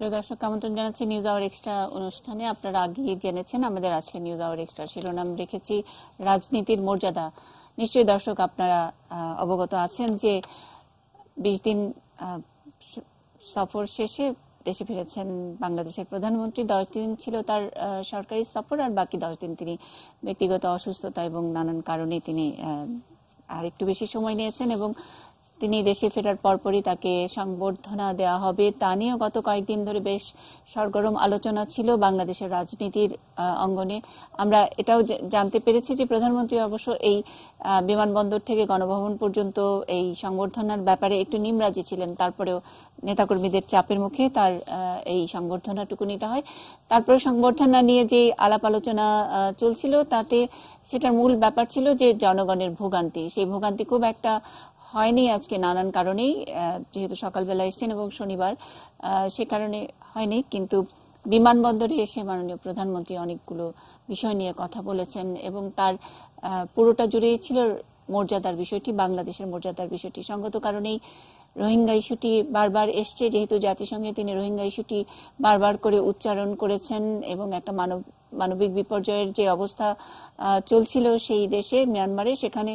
প্রিয় দর্শক, আমন্ত্রণ জানাচ্ছি নিউজ আওয়ার এক্সট্রা অনুষ্ঠানে। আপনারা আগেই জেনেছেন আমাদের আজকে নিউজ আওয়ার এক্সট্রা শিরোনাম রেখেছি রাজনীতির মর্যাদা। নিশ্চয়ই দর্শক আপনারা অবগত আছেন যে 20 দিন সফর শেষে দেশে ফিরেছেন বাংলাদেশের প্রধানমন্ত্রী। 10 দিন ছিল তার সরকারি সফর, আর বাকি 10 দিন তিনি ব্যক্তিগত অসুস্থতা এবং নানান কারণে তিনি আর একটু বেশি সময় নিয়েছেন এবং তিনি দেশে ফেরার পরপরই তাকে সংবর্ধনা দেওয়া হবে তা নিয়েও গত কয়েকদিন ধরে বেশ সরগরম আলোচনা ছিল বাংলাদেশের রাজনীতির অঙ্গনে। আমরা এটাও জানতে পেরেছি যে প্রধানমন্ত্রী অবশ্য এই বিমানবন্দর থেকে গণভবন পর্যন্ত এই সংবর্ধনার ব্যাপারে একটু নিমরাজি ছিলেন, তারপরেও নেতাকর্মীদের চাপের মুখে তার এই সংবর্ধনাটুকু নিতে হয়। তারপরে সংবর্ধনা নিয়ে যে আলাপ আলোচনা চলছিল তাতে সেটার মূল ব্যাপার ছিল যে জনগণের ভোগান্তি। সেই ভোগান্তি খুব একটা হয়নি আজকে নানান কারণেই, যেহেতু সকালবেলা এসছেন এবং শনিবার, সে কারণে হয়নি। কিন্তু বিমানবন্দরে এসে মাননীয় প্রধানমন্ত্রী অনেকগুলো বিষয় নিয়ে কথা বলেছেন এবং তার পুরোটা জুড়েই ছিল মর্যাদার বিষয়টি, বাংলাদেশের মর্যাদার বিষয়টি। সঙ্গত কারণেই রোহিঙ্গা ইস্যুটি বারবার এসছে, যেহেতু জাতিসংঘে তিনি রোহিঙ্গা ইস্যুটি বারবার করে উচ্চারণ করেছেন এবং একটা মানবিক বিপর্যয়ের যে অবস্থা চলছিল সেই দেশে মিয়ানমারে, সেখানে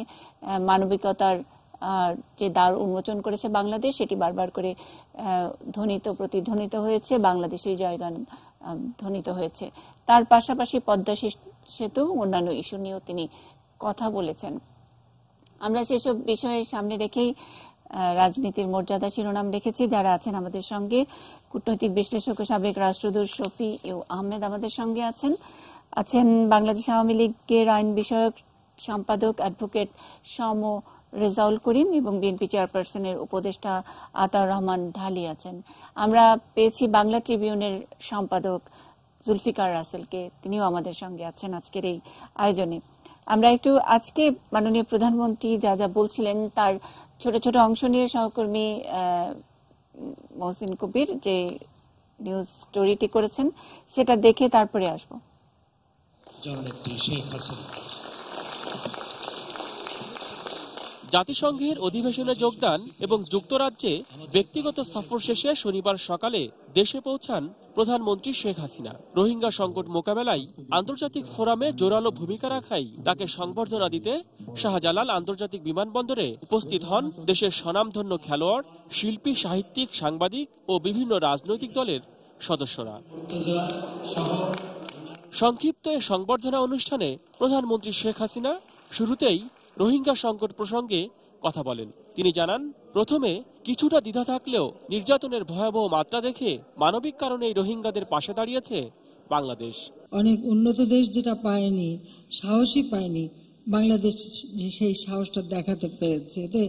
মানবিকতার যে দ্বার উন্মোচন করেছে বাংলাদেশ, সেটি বারবার করে প্রতিধ্বনিত হয়েছে, বাংলাদেশের জয়গান ধ্বনিত হয়েছে। তার পাশাপাশি পদ্মা সেতু অন্যান্য ইস্যু নিয়েও তিনি কথা বলেছেন। আমরা সেসব বিষয়ে সামনে রেখেই রাজনীতির মর্যাদা শিরোনাম রেখেছি। যারা আছেন আমাদের সঙ্গে, কূটনৈতিক বিশ্লেষক ও সাবেক রাষ্ট্রদূত শফি আহমেদ আমাদের সঙ্গে আছেন বাংলাদেশ আওয়ামী লীগের আইন বিষয়ক সম্পাদক অ্যাডভোকেট সম রেজাউল করিম এবং বিএনপি চেয়ারপারসনের উপদেষ্টা আতাউর রহমান ঢালি আছেন। আমরা পেয়েছি বাংলা ট্রিবিউনের সম্পাদক জুলফিকার রাসেলকে, তিনিও আমাদের সঙ্গে আছেন আজকের এই আয়োজনে। আমরা একটু আজকে মাননীয় প্রধানমন্ত্রী যা যা বলছিলেন তার ছোট ছোট অংশ নিয়ে সহকর্মী মহসিন কবির যে নিউজ স্টোরিটি করেছেন সেটা দেখে তারপরে আসবো। জাতিসংঘের অধিবেশনে যোগদান এবং যুক্তরাজ্যে ব্যক্তিগত সফর শেষে শনিবার সকালে দেশে পৌঁছান প্রধানমন্ত্রী শেখ হাসিনা। রোহিঙ্গা সংকট মোকাবেলায় আন্তর্জাতিক ফোরামে জোরালো ভূমিকা রাখায় তাকে সংবর্ধনা দিতে শাহজালাল আন্তর্জাতিক বিমানবন্দরে উপস্থিত হন দেশের স্বনামধন্য খেলোয়াড়, শিল্পী, সাহিত্যিক, সাংবাদিক ও বিভিন্ন রাজনৈতিক দলের সদস্যরা। সংক্ষিপ্ত এ সংবর্ধনা অনুষ্ঠানে প্রধানমন্ত্রী শেখ হাসিনা শুরুতেই রোহিঙ্গা সংকট প্রসঙ্গে কথা বলেন। তিনি জানান, প্রথমে কিছুটা দ্বিধা থাকলেও নির্যাতনের ভয়াবহ মাত্রা দেখে মানবিক কারণে রোহিঙ্গাদের পাশে দাঁড়িয়েছে বাংলাদেশ। অনেক উন্নত দেশ যেটা পায়নি, সাহসই পায়নি, বাংলাদেশ সেই সাহসটা দেখাতে পেরেছে। এতে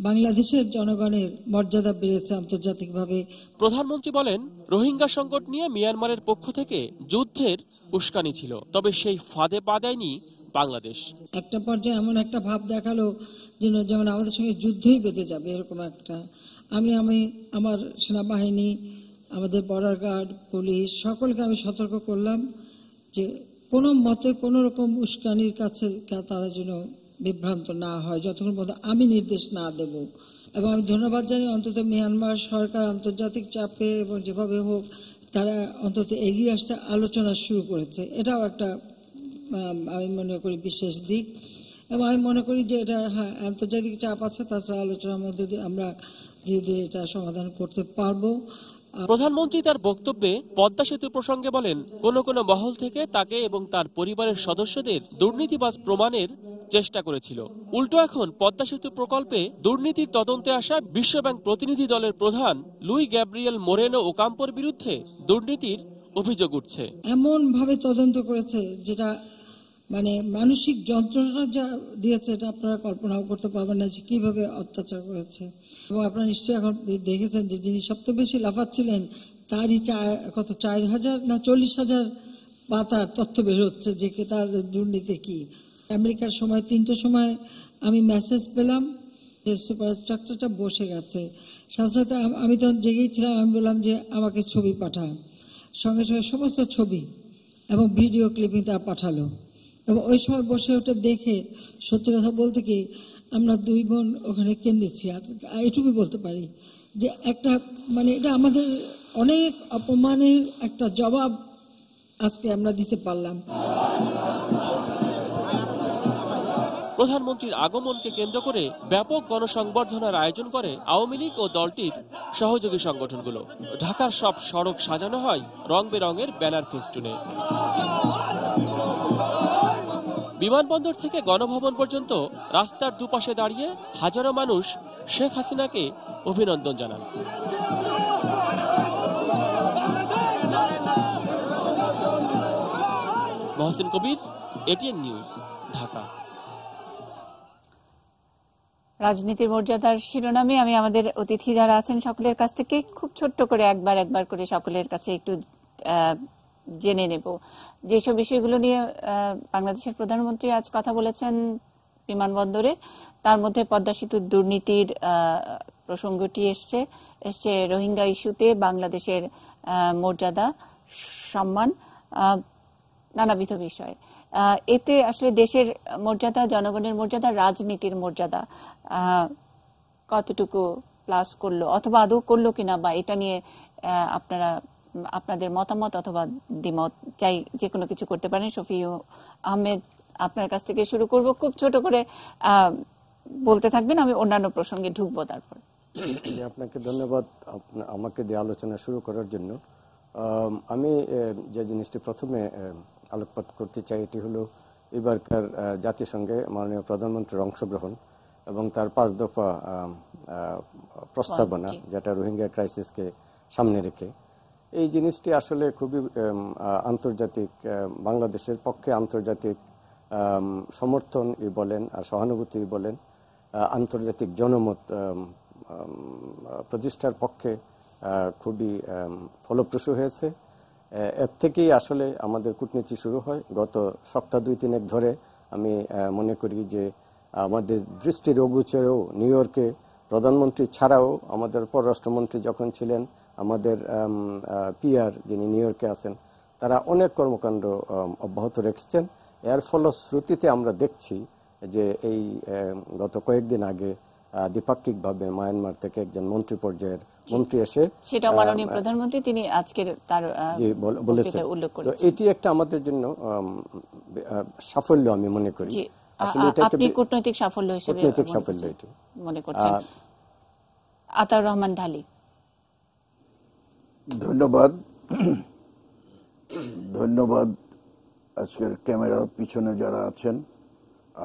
বাংলাদেশের জনগণের মর্যাদা বেড়েছে আন্তর্জাতিকভাবে। প্রধানমন্ত্রী বলেন, রোহিঙ্গা সংকট নিয়ে মিয়ানমারের পক্ষ থেকে যুদ্ধের উস্কানি ছিল, তবে সেই ফাঁদে পা দেয়নি বাংলাদেশ। একটা পর্যায়ে এমন একটা ভাব দেখালো যেমন আমাদের সঙ্গে যুদ্ধই বেঁধে যাবে, এরকম একটা। আমি আমার সেনাবাহিনী, আমাদের বর্ডার গার্ড, পুলিশ সকলকে আমি সতর্ক করলাম যে কোনো মতে কোনো রকম উস্কানির কাছে তারা যেন বিভ্রান্ত না হয়, যতক্ষণ পর্যন্ত আমি নির্দেশ না দেব। এবং আমি ধন্যবাদ জানাই অন্তত মিয়ানমার সরকার আন্তর্জাতিক চাপে এবং যেভাবে হোক তারা অন্তত এগিয়ে আসতে আলোচনা শুরু করেছে। এটাও একটা আমি মনে করি বিশেষ দিক। এবং আমি মনে করি যে এটা আন্তর্জাতিক চাপ আছে, তাছাড়া আলোচনার মধ্যে দিয়ে আমরা ধীরে ধীরে এটা সমাধান করতে পারবো। প্রধানমন্ত্রী তার বক্তব্যে পদ্মা সেতু প্রসঙ্গে বলেন, কোন কোন মহল থেকে তাকে এবং তার পরিবারের সদস্যদের দুর্নীতিবাজ প্রমাণের চেষ্টা করেছিল। উল্টো এখন পদ্মা সেতু প্রকল্পে দুর্নীতির তদন্তে আসা বিশ্বব্যাংক প্রতিনিধি দলের প্রধান লুই গ্যাব্রিয়েল মোরেনো ওকাম্পোর বিরুদ্ধে দুর্নীতির অভিযোগ উঠছে। এমন ভাবে তদন্ত করেছে যেটা মানে মানসিক যন্ত্রণা যা দিয়েছে এটা আপনারা কল্পনাও করতে পারবেন না যে কিভাবে অত্যাচার করেছে। এবং আপনারা নিশ্চয়ই এখন দেখেছেন যে যিনি সবচেয়ে বেশি লাফাচ্ছিলেন তারই 4,000 না 40,000 পাতার তথ্য বের হচ্ছে যে তার দুর্নীতি কি। আমেরিকার সময় 3টার সময় আমি মেসেজ পেলাম যে সুপারস্ট্রাকচারটা বসে গেছে। সাথে সাথে আমি তখন জেগেছিলাম, আমি বললাম যে আমাকে ছবি পাঠান। সঙ্গে সঙ্গে সমস্ত ছবি এবং ভিডিও ক্লিপিং তা পাঠালো। এবং ওই সময় বসে ওটা দেখে সত্যি কথা বলতে কি আমরা 2 বোন ওখানে কেঁদেছি। আর এটুকুই বলতে পারি যে একটা মানে এটা আমাদের অনেক অপমানের একটা জবাব আজকে আমরা দিতে পারলাম। প্রধানমন্ত্রীর আগমনকে কেন্দ্র করে ব্যাপক গণসংবর্ধনার আয়োজন করে আওয়ামী লীগ ও দলটির সহযোগী সংগঠনগুলো। ঢাকার সব সড়ক সাজানো হয় রং বেরঙের ব্যানার ফেস্টুনে। বিমানবন্দর থেকে গণভবন পর্যন্ত রাস্তার দুপাশে দাঁড়িয়ে হাজারো মানুষ শেখ হাসিনাকে অভিনন্দন জানান। মহসিন কবির, এটিএন নিউজ, ঢাকা। রাজনীতির মর্যাদার শিরোনামে আমি আমাদের অতিথি যারা আছেন সকলের কাছ থেকে খুব ছোট্ট করে একবার করে সকলের কাছে একটু জেনে নেব যেসব বিষয়গুলো নিয়ে বাংলাদেশের প্রধানমন্ত্রী আজ কথা বলেছেন বিমানবন্দরে। তার মধ্যে পদ্মা সেতুর দুর্নীতির প্রসঙ্গটি এসছে রোহিঙ্গা ইস্যুতে বাংলাদেশের মর্যাদা, সম্মান, নানাবিধ বিষয়। এতে আসলে দেশের মর্যাদা, জনগণের মর্যাদা, রাজনীতির মর্যাদা কতটুকু প্লাস করলো অথবা আদৌ করলো কিনা, বা এটা নিয়ে আপনারা আপনাদের মতামত অথবা দ্বিমত চাই, যে কোনো কিছু করতে পারেন। শফি আহমেদ, আপনার কাছ থেকে শুরু করব, খুব ছোট করে বলতে থাকবেন, আমি অন্যান্য প্রসঙ্গে ঢুকবো তারপর। আপনাকে ধন্যবাদ আমাকে দিয়ে আলোচনা শুরু করার জন্য। আমি যে জিনিসটি প্রথমে আলোকপাত করতে চাই এটি হলো এবারকার জাতিসংঘে মাননীয় প্রধানমন্ত্রীর অংশগ্রহণ এবং তার 5 দফা প্রস্তাবনা, যেটা রোহিঙ্গা ক্রাইসিসকে সামনে রেখে। এই জিনিসটি আসলে খুবই আন্তর্জাতিক, বাংলাদেশের পক্ষে আন্তর্জাতিক সমর্থন বলেন আর সহানুভূতি বলেন, আন্তর্জাতিক জনমত প্রতিষ্ঠার পক্ষে খুবই ফলপ্রসূ হয়েছে। এর থেকেই আসলে আমাদের কূটনীতি শুরু হয়। গত সপ্তাহ 2-3 ধরে আমি মনে করি যে আমাদের দৃষ্টির অগোচরেও নিউ ইয়র্কে প্রধানমন্ত্রী ছাড়াও আমাদের পররাষ্ট্রমন্ত্রী যখন ছিলেন, আমাদের পিআর যিনি নিউ ইয়র্কে আছেন, তারা অনেক কর্মকাণ্ড অব্যাহত রেখেছেন। এর ফলশ্রুতিতে আমরা দেখছি যে এই গত কয়েকদিন আগে দ্বিপাক্ষিকভাবে মায়ানমার থেকে একজন মন্ত্রী পর্যায়ের মন্ত্রী এসে, সেটা মাননীয় প্রধানমন্ত্রী তিনি আজকের তার বলেছেন, উল্লেখ করেছেন। তো এটি একটা আমাদের জন্য সাফল্য আমি মনে করি। আসলে এটা আপনি কূটনৈতিক সাফল্য হিসেবে মনে করছেন। আতাউর রহমান ঢালী। ধন্যবাদ আজকের ক্যামেরার পিছনে যারা আছেন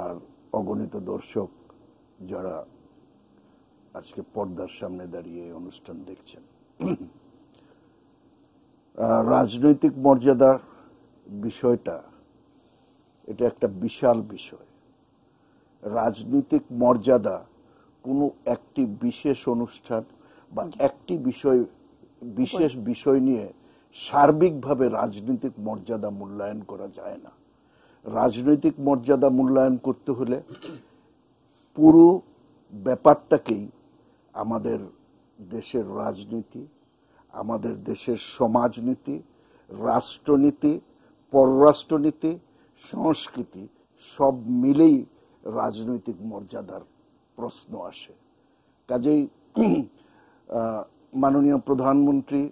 আর অগণিত দর্শক যারা আজকে পর্দার সামনে দাঁড়িয়ে অনুষ্ঠান দেখছেন। রাজনৈতিক মর্যাদার বিষয়টা এটা একটা বিশাল বিষয়। রাজনৈতিক মর্যাদা কোনো একটি বিশেষ অনুষ্ঠান বা একটি বিশেষ বিষয় নিয়ে সার্বিকভাবে রাজনৈতিক মর্যাদা মূল্যায়ন করা যায় না। রাজনৈতিক মর্যাদা মূল্যায়ন করতে হলে পুরো ব্যাপারটাকেই আমাদের দেশের রাজনীতি, আমাদের দেশের সমাজনীতি, রাষ্ট্রনীতি, পররাষ্ট্রনীতি, সংস্কৃতি সব মিলেই রাজনৈতিক মর্যাদার প্রশ্ন আসে। কাজেই মাননীয় প্রধানমন্ত্রী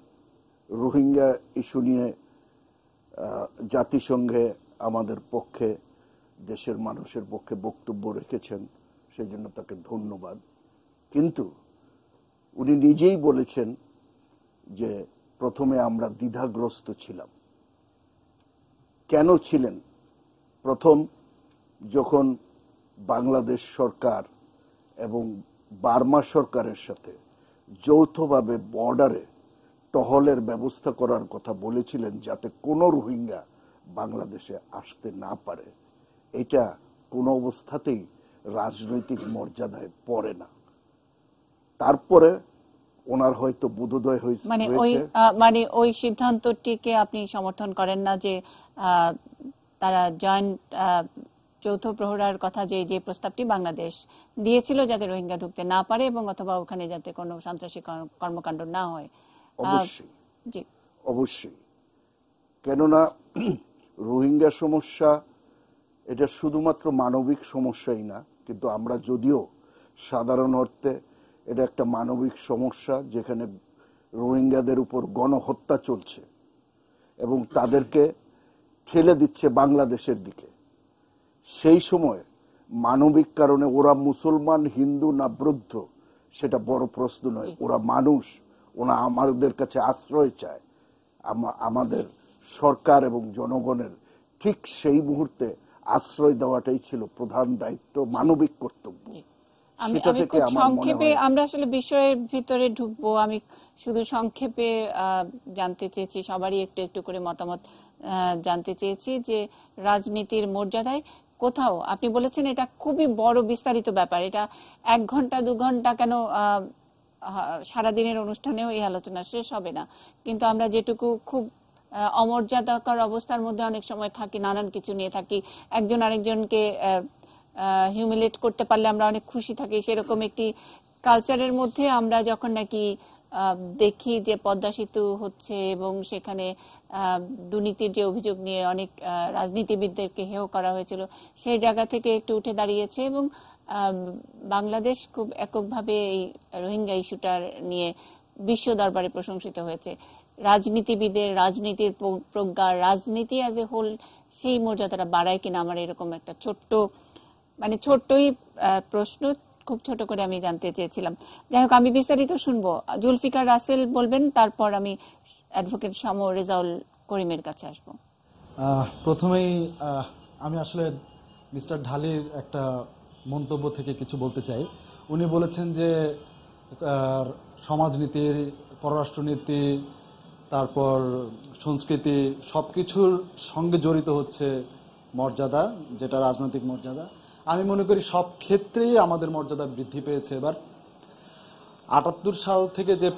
রোহিঙ্গা ইস্যু নিয়ে জাতিসংঘে আমাদের পক্ষে, দেশের মানুষের পক্ষে বক্তব্য রেখেছেন, সেই জন্য তাকে ধন্যবাদ। কিন্তু উনি নিজেই বলেছেন যে প্রথমে আমরা দ্বিধাগ্রস্ত ছিলাম। কেন ছিলেন? প্রথম, যখন বাংলাদেশ সরকার এবং বার্মা সরকারের সাথে যৌথভাবে বর্ডারে টহলের ব্যবস্থা করার কথা বলেছিলেন যাতে কোনো রোহিঙ্গা বাংলাদেশে আসতে না পারে, এটা কোনো অবস্থাতেই রাজনৈতিক মর্যাদায় পড়ে না। তারপরে ওনার হয়তো বোধোদয় হয়েছে, মানে ওই সিদ্ধান্তটিকে আপনি সমর্থন করেন না যে তারা জয়েন্ট যৌথ প্রহরার কথা যে প্রস্তাবটি বাংলাদেশ দিয়েছিল যাতে রোহিঙ্গা ঢুকতে না পারে এবং অথবা ওখানে যাতে কোনো সন্ত্রাসী কর্মকাণ্ড না হয়। অবশ্যই, কেননা রোহিঙ্গা সমস্যা এটা শুধুমাত্র মানবিক সমস্যাই না, কিন্তু আমরা যদিও সাধারণ অর্থে এটা একটা মানবিক সমস্যা, যেখানে রোহিঙ্গাদের উপর গণহত্যা চলছে এবং তাদেরকে ঠেলে দিচ্ছে বাংলাদেশের দিকে, সেই সময় মানবিক কারণে ওরা মুসলমান, হিন্দু না বৌদ্ধ সেটা বড় প্রশ্ন নয়, ওরা মানুষ, ওরা আমাদের কাছে আশ্রয় চায়। আমাদের সরকার এবং জনগণের ঠিক সেই মুহূর্তে আশ্রয় দেওয়াটাই ছিল প্রধান দায়িত্ব, মানবিক কর্তব্য। আমি খুব সংক্ষেপে, আমরা আসলে বিষয়ের ভিতরে ঢুকবো, আমি শুধু সংক্ষেপে জানতে চেয়েছি, সবারই একটু একটু করে মতামত জানতে চেয়েছি যে রাজনীতির মর্যাদায় কোথাও আপনি বলেছেন এটা খুবই বড় বিস্তারিত ব্যাপার, এটা 1 ঘন্টা 2 ঘন্টা কেন সারাদিনের অনুষ্ঠানেও এই আলোচনা শেষ হবে না, কিন্তু আমরা যেটুকু খুব অমর্যাদাকর অবস্থার মধ্যে অনেক সময় থাকি, নানান কিছু নিয়ে থাকি, একজন আরেকজনকে হিউমিলেট করতে পারলে আমরা অনেক খুশি থাকি, সেরকম একটি কালচারের মধ্যে আমরা যখন নাকি দেখি যে পদ্মা সেতু হচ্ছে এবং সেখানে দুর্নীতির যে অভিযোগ নিয়ে অনেক রাজনীতিবিদদেরকে হেয় করা হয়েছিল, সেই জায়গা থেকে একটু উঠে দাঁড়িয়েছে এবং বাংলাদেশ খুব এককভাবে এই রোহিঙ্গা ইস্যুটার নিয়ে বিশ্ব দরবারে প্রশংসিত হয়েছে। রাজনীতিবিদের রাজনীতির প্রজ্ঞা, রাজনীতি অ্যাজ এ হোল সেই মর্যাদাটা বাড়ায় কিনা, আমার এরকম একটা ছোট্টই প্রশ্ন, খুব ছোট করে আমি জানতে চেয়েছিলাম। যাই হোক, আমি বিস্তারিত শুনবো। জুলফিকার রাসেল বলবেন, তারপর আমি অ্যাডভোকেট সম রেজাউল করিমের কাছে আসবো। প্রথমেই আমি আসলে মিস্টার ঢালির একটা মন্তব্য থেকে কিছু বলতে চাই। উনি বলেছেন যে সমাজনীতির, পররাষ্ট্রনীতি, তারপর সংস্কৃতি সবকিছুর সঙ্গে জড়িত হচ্ছে মর্যাদা, যেটা রাজনৈতিক মর্যাদা। আমি মনে করি সব ক্ষেত্রেই আমাদের মর্যাদা বৃদ্ধি পেয়েছে। এবার ৭৮ সাল থেকে যে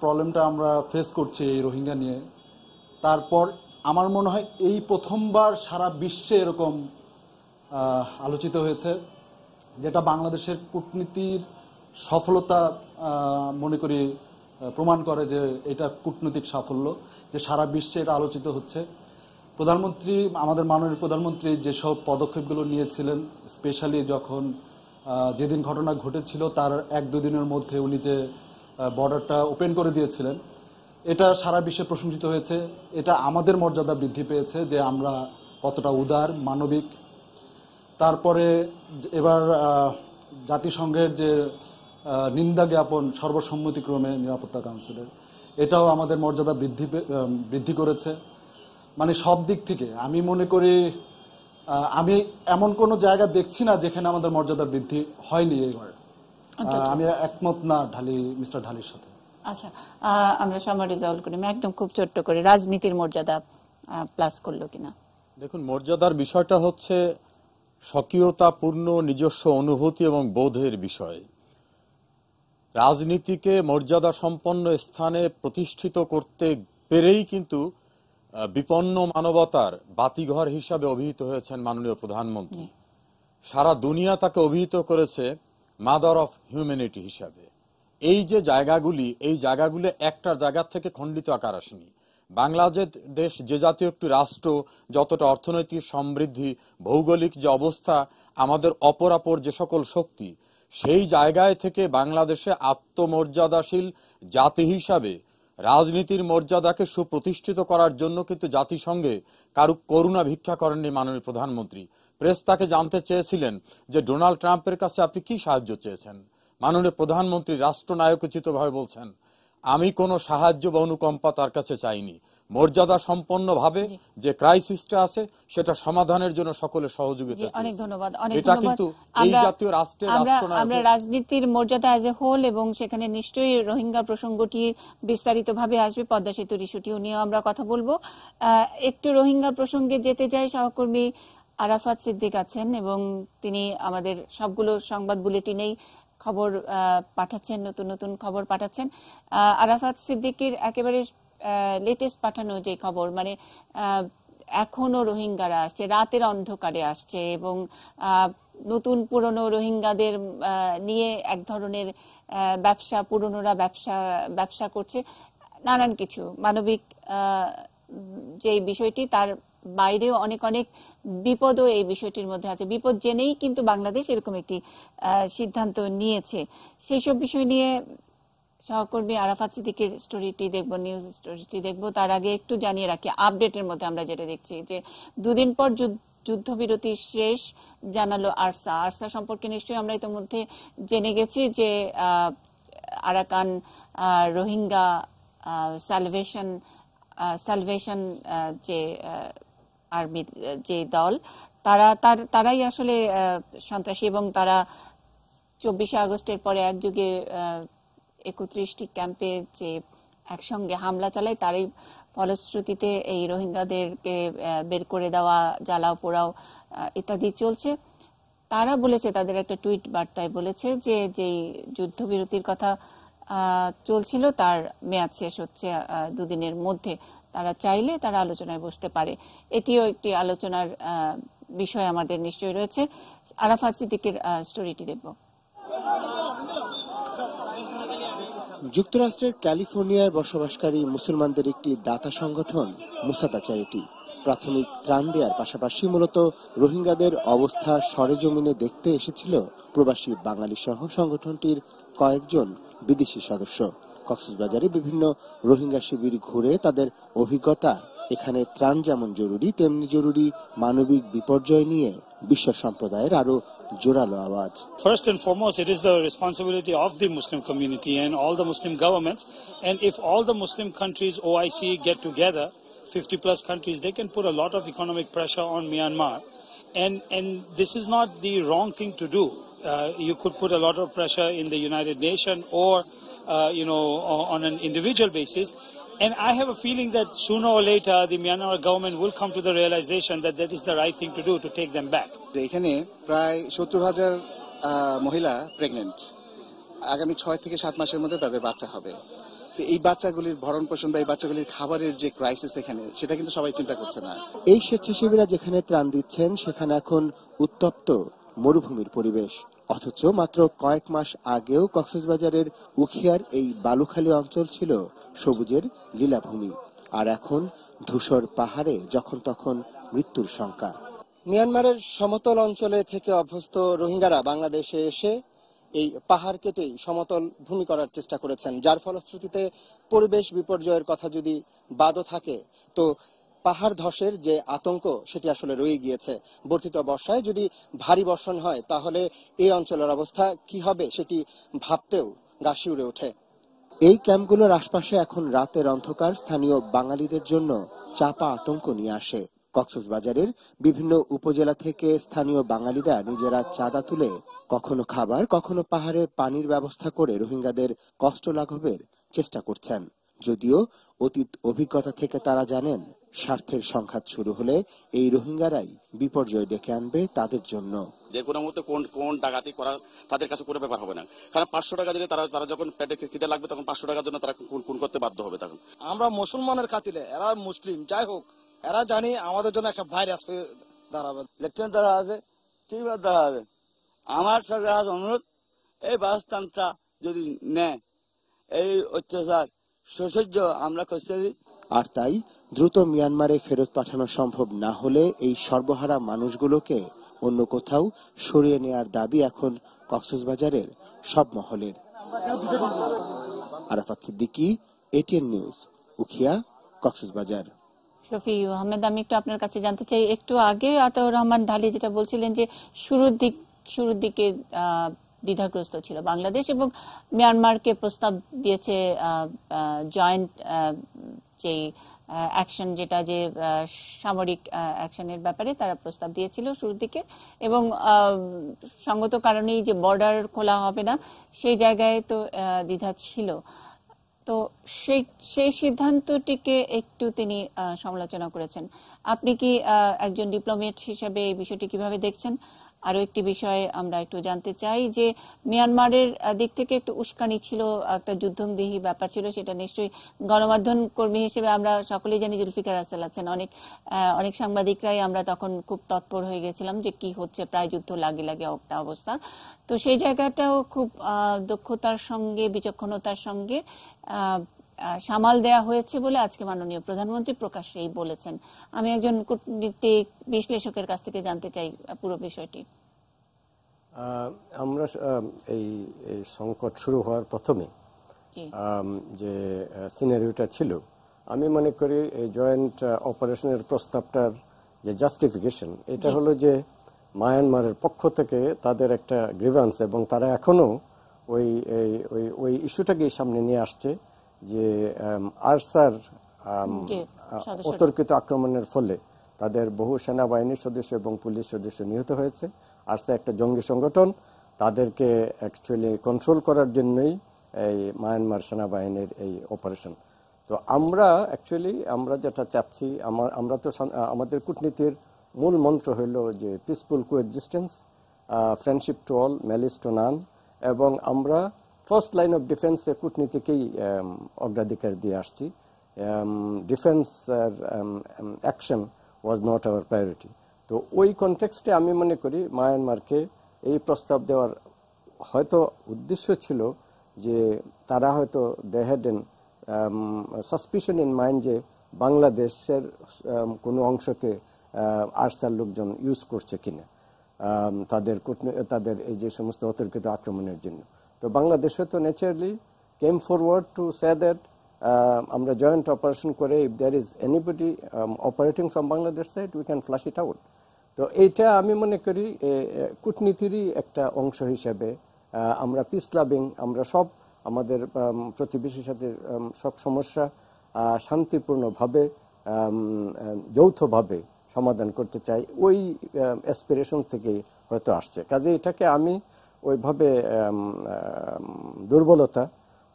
প্রবলেমটা আমরা ফেস করছি এই রোহিঙ্গা নিয়ে, তারপর আমার মনে হয় এই প্রথমবার সারা বিশ্বে এরকম আলোচিত হয়েছে, যেটা বাংলাদেশের কূটনীতির সফলতা মনে করি প্রমাণ করে যে এটা কূটনৈতিক সাফল্য, যে সারা বিশ্বে এটা আলোচিত হচ্ছে। প্রধানমন্ত্রী, আমাদের মাননীয় প্রধানমন্ত্রী যেসব পদক্ষেপগুলো নিয়েছিলেন, স্পেশালি যখন যেদিন ঘটনা ঘটেছিল তার 1-2 দিনের মধ্যে উনি যে বর্ডারটা ওপেন করে দিয়েছিলেন, এটা সারা বিশ্বে প্রশংসিত হয়েছে। এটা আমাদের মর্যাদা বৃদ্ধি পেয়েছে যে আমরা কতটা উদার, মানবিক। তারপরে এবার জাতিসংঘের যে নিন্দা জ্ঞাপন সর্বসম্মতিক্রমে নিরাপত্তা কাউন্সিলের, এটাও আমাদের মর্যাদা বৃদ্ধি করেছে। মানে সব দিক থেকে আমি মনে করি আমি এমন কোনো জায়গা দেখছি না যেখানে আমাদের মর্যাদা বৃদ্ধি হয়নি এবার। আমি একমত না মিস্টার ঢালির সাথে। আচ্ছা, আমরা সামারি রেজাউল করিম একদম খুব ছোট্ট করে রাজনীতির মর্যাদা প্লাস করলো কিনা। দেখুন, মর্যাদার বিষয়টা হচ্ছে স্বকীয়তাপূর্ণ নিজস্ব অনুভূতি এবং বোধের বিষয়। রাজনীতিকে মর্যাদা সম্পন্ন স্থানে প্রতিষ্ঠিত করতে পেরেই কিন্তু বিপন্ন মানবতার বাতিঘর হিসাবে অভিহিত হয়েছেন মাননীয় প্রধানমন্ত্রী। সারা দুনিয়া তাকে অভিহিত করেছে মাদার অফ হিউম্যানিটি হিসাবে। এই যে জায়গাগুলি, এই জায়গাগুলি একটা জায়গা থেকে খণ্ডিত আকার আসেনি। বাংলাদেশ যে জাতীয় একটি রাষ্ট্র, যতটা অর্থনৈতিক সমৃদ্ধি, ভৌগোলিক যে অবস্থা, আমাদের অপরাপর যে সকল শক্তি, সেই জায়গায় থেকে বাংলাদেশে আত্মমর্যাদাশীল জাতি হিসাবে রাজনীতির মর্যাদাকে সুপ্রতিষ্ঠিত করার জন্য কিন্তু জাতিসংঘে কারু করুণা ভিক্ষা করেননি মাননীয় প্রধানমন্ত্রী। প্রেস তাকে জানতে চেয়েছিলেন যে ডোনাল্ড ট্রাম্পের কাছে আপনি কি সাহায্য চেয়েছেন। মাননীয় প্রধানমন্ত্রী রাষ্ট্রনায়কোচিতভাবে বলছেন, আমি কোনো সাহায্য বা অনুকম্পা তার কাছে চাইনি। মর্যাদা সম্পন্নভাবে যে ক্রাইসিসটা আছে সেটা সমাধানের জন্য সকলের সহযোগিতা। অনেক ধন্যবাদ। এটা কিন্তু এই জাতীয় রাষ্ট্রের আমরা রাজনীতির মর্যাদা অ্যাজ এ হোল, এবং সেখানে নিশ্চয়ই রোহিঙ্গা প্রসঙ্গটি বিস্তারিতভাবে আসবে, পদ্মা সেতুর ইস্যুটিও নিয়ে আমরা কথা বলবো। একটু রোহিঙ্গা প্রসঙ্গে যেতে যাই, সহকর্মী আরাফাত সিদ্দিক আছেন এবং তিনি আমাদের সবগুলো সংবাদ বুলেটিনেই খবর পাঠাচ্ছেন, নতুন নতুন খবর পাঠাচ্ছেন। আরাফাত সিদ্দিকের একেবারে লেটেস্ট পাঠানো যে খবর, মানে এখনো রোহিঙ্গারা আসছে, রাতের অন্ধকারে আসছে এবং নতুন পুরনো রোহিঙ্গাদের নিয়ে এক ধরনের ব্যবসা, পুরনোরা ব্যবসা করছে, নানান কিছু মানবিক যে বিষয়টি, তার বাইরেও অনেক অনেক বিপদও এই বিষয়টির মধ্যে আছে। বিপদ জেনেই কিন্তু বাংলাদেশ এরকম একটি সিদ্ধান্ত নিয়েছে। সেই সব বিষয় নিয়ে সহকর্মী আরাফাত সিদ্দিকীর স্টোরিটি দেখবো, নিউজ স্টোরিটি দেখবো। তার আগে একটু জানিয়ে রাখি, আপডেটের মধ্যে আমরা যেটা দেখছি যে দুদিন পর যুদ্ধবিরতি শেষ জানালো আরসা। আরসা সম্পর্কে নিশ্চয়ই আমরা ইতিমধ্যে জেনে গেছি যে আরাকান রোহিঙ্গা সালভেশন যে আর্মি যে দল, তারাই আসলে সন্ত্রাসী, এবং তারা 24শে আগস্টের পরে একযোগে 31টি ক্যাম্পে যে একসঙ্গে হামলা চালায়, তারই ফলশ্রুতিতে এই রোহিঙ্গাদেরকে বের করে দেওয়া, জ্বালাও পোড়াও ইত্যাদি চলছে। তারা বলেছে, তাদের একটা টুইট বার্তায় বলেছে যে যেই যুদ্ধবিরতির কথা চলছিল তার মেয়াদ শেষ হচ্ছে দুদিনের মধ্যে। তারা চাইলে তারা আলোচনায় বসতে পারে। এটিও একটি আলোচনার বিষয় আমাদের নিশ্চয়ই রয়েছে। আরাফাত সিদ্দিকের স্টোরিটি দেখব। যুক্তরাষ্ট্রের ক্যালিফোর্নিয়ায় বসবাসকারী মুসলমানদের একটি দাতা সংগঠন মুসাদা চ্যারিটি প্রাথমিক ত্রাণ দেওয়ার পাশাপাশি মূলত রোহিঙ্গাদের অবস্থা সরেজমিনে দেখতে এসেছিল প্রবাসী বাঙালি সহ সংগঠনটির কয়েকজন বিদেশি সদস্য। কক্সবাজারে বিভিন্ন রোহিঙ্গা শিবির ঘুরে তাদের অভিজ্ঞতা, এখানে ত্রাণ যেমন জরুরি তেমনি জরুরি মানবিক বিপর্যয় নিয়ে বিশ্ব সম্প্রদায়ের আরো জোরালো আওয়াজ। First and foremost, it is the responsibility of the Muslim community and all the Muslim governments, and if all the Muslim countries OIC get together, 50 plus countries, they can put a lot of economic pressure on Myanmar, and this is not the wrong thing to do. You could put a lot of pressure in the United Nations or on an individual basis. And I have a feeling that sooner or later the Myanmar government will come to the realization that that is the right thing to do to take them back. এখানে প্রায় 70,000 মহিলা pregnant, আগামী 6 থেকে 7 মাসের মধ্যে তাদের বাচ্চা হবে। তো এই বাচ্চাগুলির ভরণ পোষণ বা এই বাচ্চাগুলির খাবারের যে ক্রাইসিস এখানে, সেটা কিন্তু সবাই চিন্তা করছে না। এই স্বেচ্ছাসেবীরা যেখানে ত্রাণ দিচ্ছেন সেখানে এখন উত্তপ্ত মরুভূমির পরিবেশ, অথচ মাত্র কয়েক মাস আগেও কক্সবাজারের উখিয়ার এই বালুখালী অঞ্চল ছিল সবুজের লীলাভূমি, আর এখন ধূসর পাহাড়ে যখন তখন মৃত্যুর শঙ্কা। মিয়ানমারের সমতল অঞ্চলে থেকে অভ্যস্ত রোহিঙ্গারা বাংলাদেশে এসে এই পাহাড় কেটেই সমতল ভূমি করার চেষ্টা করেছেন, যার ফলশ্রুতিতে পরিবেশ বিপর্যয়ের কথা যদি বাদও থাকে, তো পাহাড় ধসের যে আতঙ্ক সেটি আসলে রয়ে গিয়েছে। বর্ধিত বর্ষায় যদি ভারী বর্ষণ হয় তাহলে এই অঞ্চলের অবস্থা কি হবে সেটি ভাবতেও গা শিউরে ওঠে। এই ক্যাম্পগুলোর আশপাশে এখন রাতের অন্ধকার স্থানীয় বাঙালিদের জন্য চাপা আতঙ্ক নিয়ে আসে। কক্সবাজারের বিভিন্ন উপজেলা থেকে স্থানীয় বাঙালিরা নিজেরা চাঁদা তুলে কখনো খাবার, কখনো পাহাড়ে পানির ব্যবস্থা করে রোহিঙ্গাদের কষ্ট লাঘবের চেষ্টা করছেন। যদিও অতীত অভিজ্ঞতা থেকে তারা জানেন, স্বার্থের সংঘাত শুরু হলে এই রোহিঙ্গারাই বিপর্যয় ডেকে আনবে তাদের জন্য। যে কোনো মুহূর্তে কোন ডাকাতি করা তাদের কাছে কোনো ব্যাপার হবে না, কারণ 500 টাকা দিলে তারা যখন পেটে খিদে লাগবে তখন 500 টাকার জন্য তারা খুন করতে বাধ্য হবে। তখন আমরা মুসলমানের খাতিরে, এরা মুসলিম যাই হোক, এরা জানি আমাদের জন্য একটা ভাইরাস হয়ে দাঁড়াবে। লেফটেন্যান্ট দ্বারা আছে, টিমার দ্বারা আছে। আমার সরকার অনুরোধ, এই বাসস্থানটা যদি নেয়, এই অত্যাচার সহ্য আমরা করতে দিই। আর তাই দ্রুত মিয়ানমারে ফেরত পাঠানো সম্ভব না হলে এই সর্বহারা মানুষগুলোকে অন্য কোথাও সরিয়ে নেয়ার দাবি এখন কক্সবাজারের সব মহলের। Arafat Siddiqui, ATN news, Ukhia, Cox's Bazar. শফি আহমেদ, আমি একটু আপনার কাছে জানতে চাই, একটু আগে আতাউর রহমান ঢালি যেটা বলছিলেন যে শুরুর দিকে দ্বিধাগ্রস্ত ছিল বাংলাদেশ এবং মিয়ানমারকে প্রস্তাব দিয়েছে জয়েন্ট যেই অ্যাকশন, যেটা যে সামরিক অ্যাকশনের ব্যাপারে তারা প্রস্তাব দিয়েছিল শুরুর দিকে, এবং সঙ্গত কারণেই যে বর্ডার খোলা হবে না সেই জায়গায় তো দ্বিধা ছিল। তো সেই সিদ্ধান্তটিকে একটু তিনি সমালোচনা করেছেন। আপনি কি একজন ডিপ্লোমেট হিসেবে এই বিষয়টি কিভাবে দেখছেন? আরো একটি বিষয় আমরা একটু জানতে চাই যে মিয়ানমারের দিক থেকে একটু উস্কানি ছিল, একটা যুদ্ধংদেহী ব্যাপার ছিল, সেটা নিশ্চয়ই গণমাধ্যম কর্মী হিসেবে আমরা সকলেই জানি। জুলফিকার রাসেল আছেন, অনেক সাংবাদিকরাই আমরা তখন খুব তৎপর হয়ে গেছিলাম যে কি হচ্ছে, প্রায় যুদ্ধ লাগে একটা অবস্থা। তো সেই জায়গাটাও খুব দক্ষতার সঙ্গে, বিচক্ষণতার সঙ্গে সামাল দেয়া হয়েছে বলে আজকে মাননীয় প্রধানমন্ত্রী প্রকাশ্যেই বলেছেন। আমি একজন কূটনীতিক বিশ্লেষকের কাছ থেকে জানতে চাই পুরো বিষয়টি। আমরা এই সংকট শুরু হওয়ার প্রথমে যে সিনারিওটা ছিল, আমি মনে করি এই জয়েন্ট অপারেশনের প্রস্তাবটার যে জাস্টিফিকেশন, এটা হলো যে মায়ানমারের পক্ষ থেকে তাদের একটা গ্রিভান্স, এবং তারা এখনো ওই ইস্যুটাকেই সামনে নিয়ে আসছে যে আরসার অতর্কিত আক্রমণের ফলে তাদের বহু সেনাবাহিনীর সদস্য এবং পুলিশ সদস্য নিহত হয়েছে। আরসা একটা জঙ্গি সংগঠন, তাদেরকে অ্যাকচুয়ালি কন্ট্রোল করার জন্যই এই মায়ানমার সেনাবাহিনীর এই অপারেশন। তো আমরা যেটা চাচ্ছি, আমরা তো আমাদের কূটনীতির মূল মন্ত্র হইল যে peaceful coexistence, friendship to all, malice two নান, এবং আমরা ফার্স্ট লাইন অফ ডিফেন্সে কূটনীতিকেই অগ্রাধিকার দিয়ে আসছি। Defence action was not our priority. তো ওই কনটেক্সটে আমি মনে করি মায়ানমারকে এই প্রস্তাব দেওয়ার হয়তো উদ্দেশ্য ছিল যে তারা হয়তো they had an suspicion in mind যে বাংলাদেশের কোনো অংশকে আরসার লোকজন ইউজ করছে কিনা তাদের এই যে সমস্ত অতর্কিত আক্রমণের জন্য। তো বাংলাদেশ হয়তো naturally came forward to say that আমরা জয়েন্ট অপারেশন করে if there is anybody operating from Bangladesh side we can flush it out. তো এইটা আমি মনে করি কূটনীতিরই একটা অংশ হিসেবে আমরা পিস লাভিং, আমরা সব আমাদের প্রতিবেশীর সাথে সব সমস্যা শান্তিপূর্ণভাবে যৌথভাবে সমাধান করতে চাই, ওই অ্যাসপিরেশন থেকেই হয়তো আসছে। কাজে এটাকে আমি ওইভাবে দুর্বলতা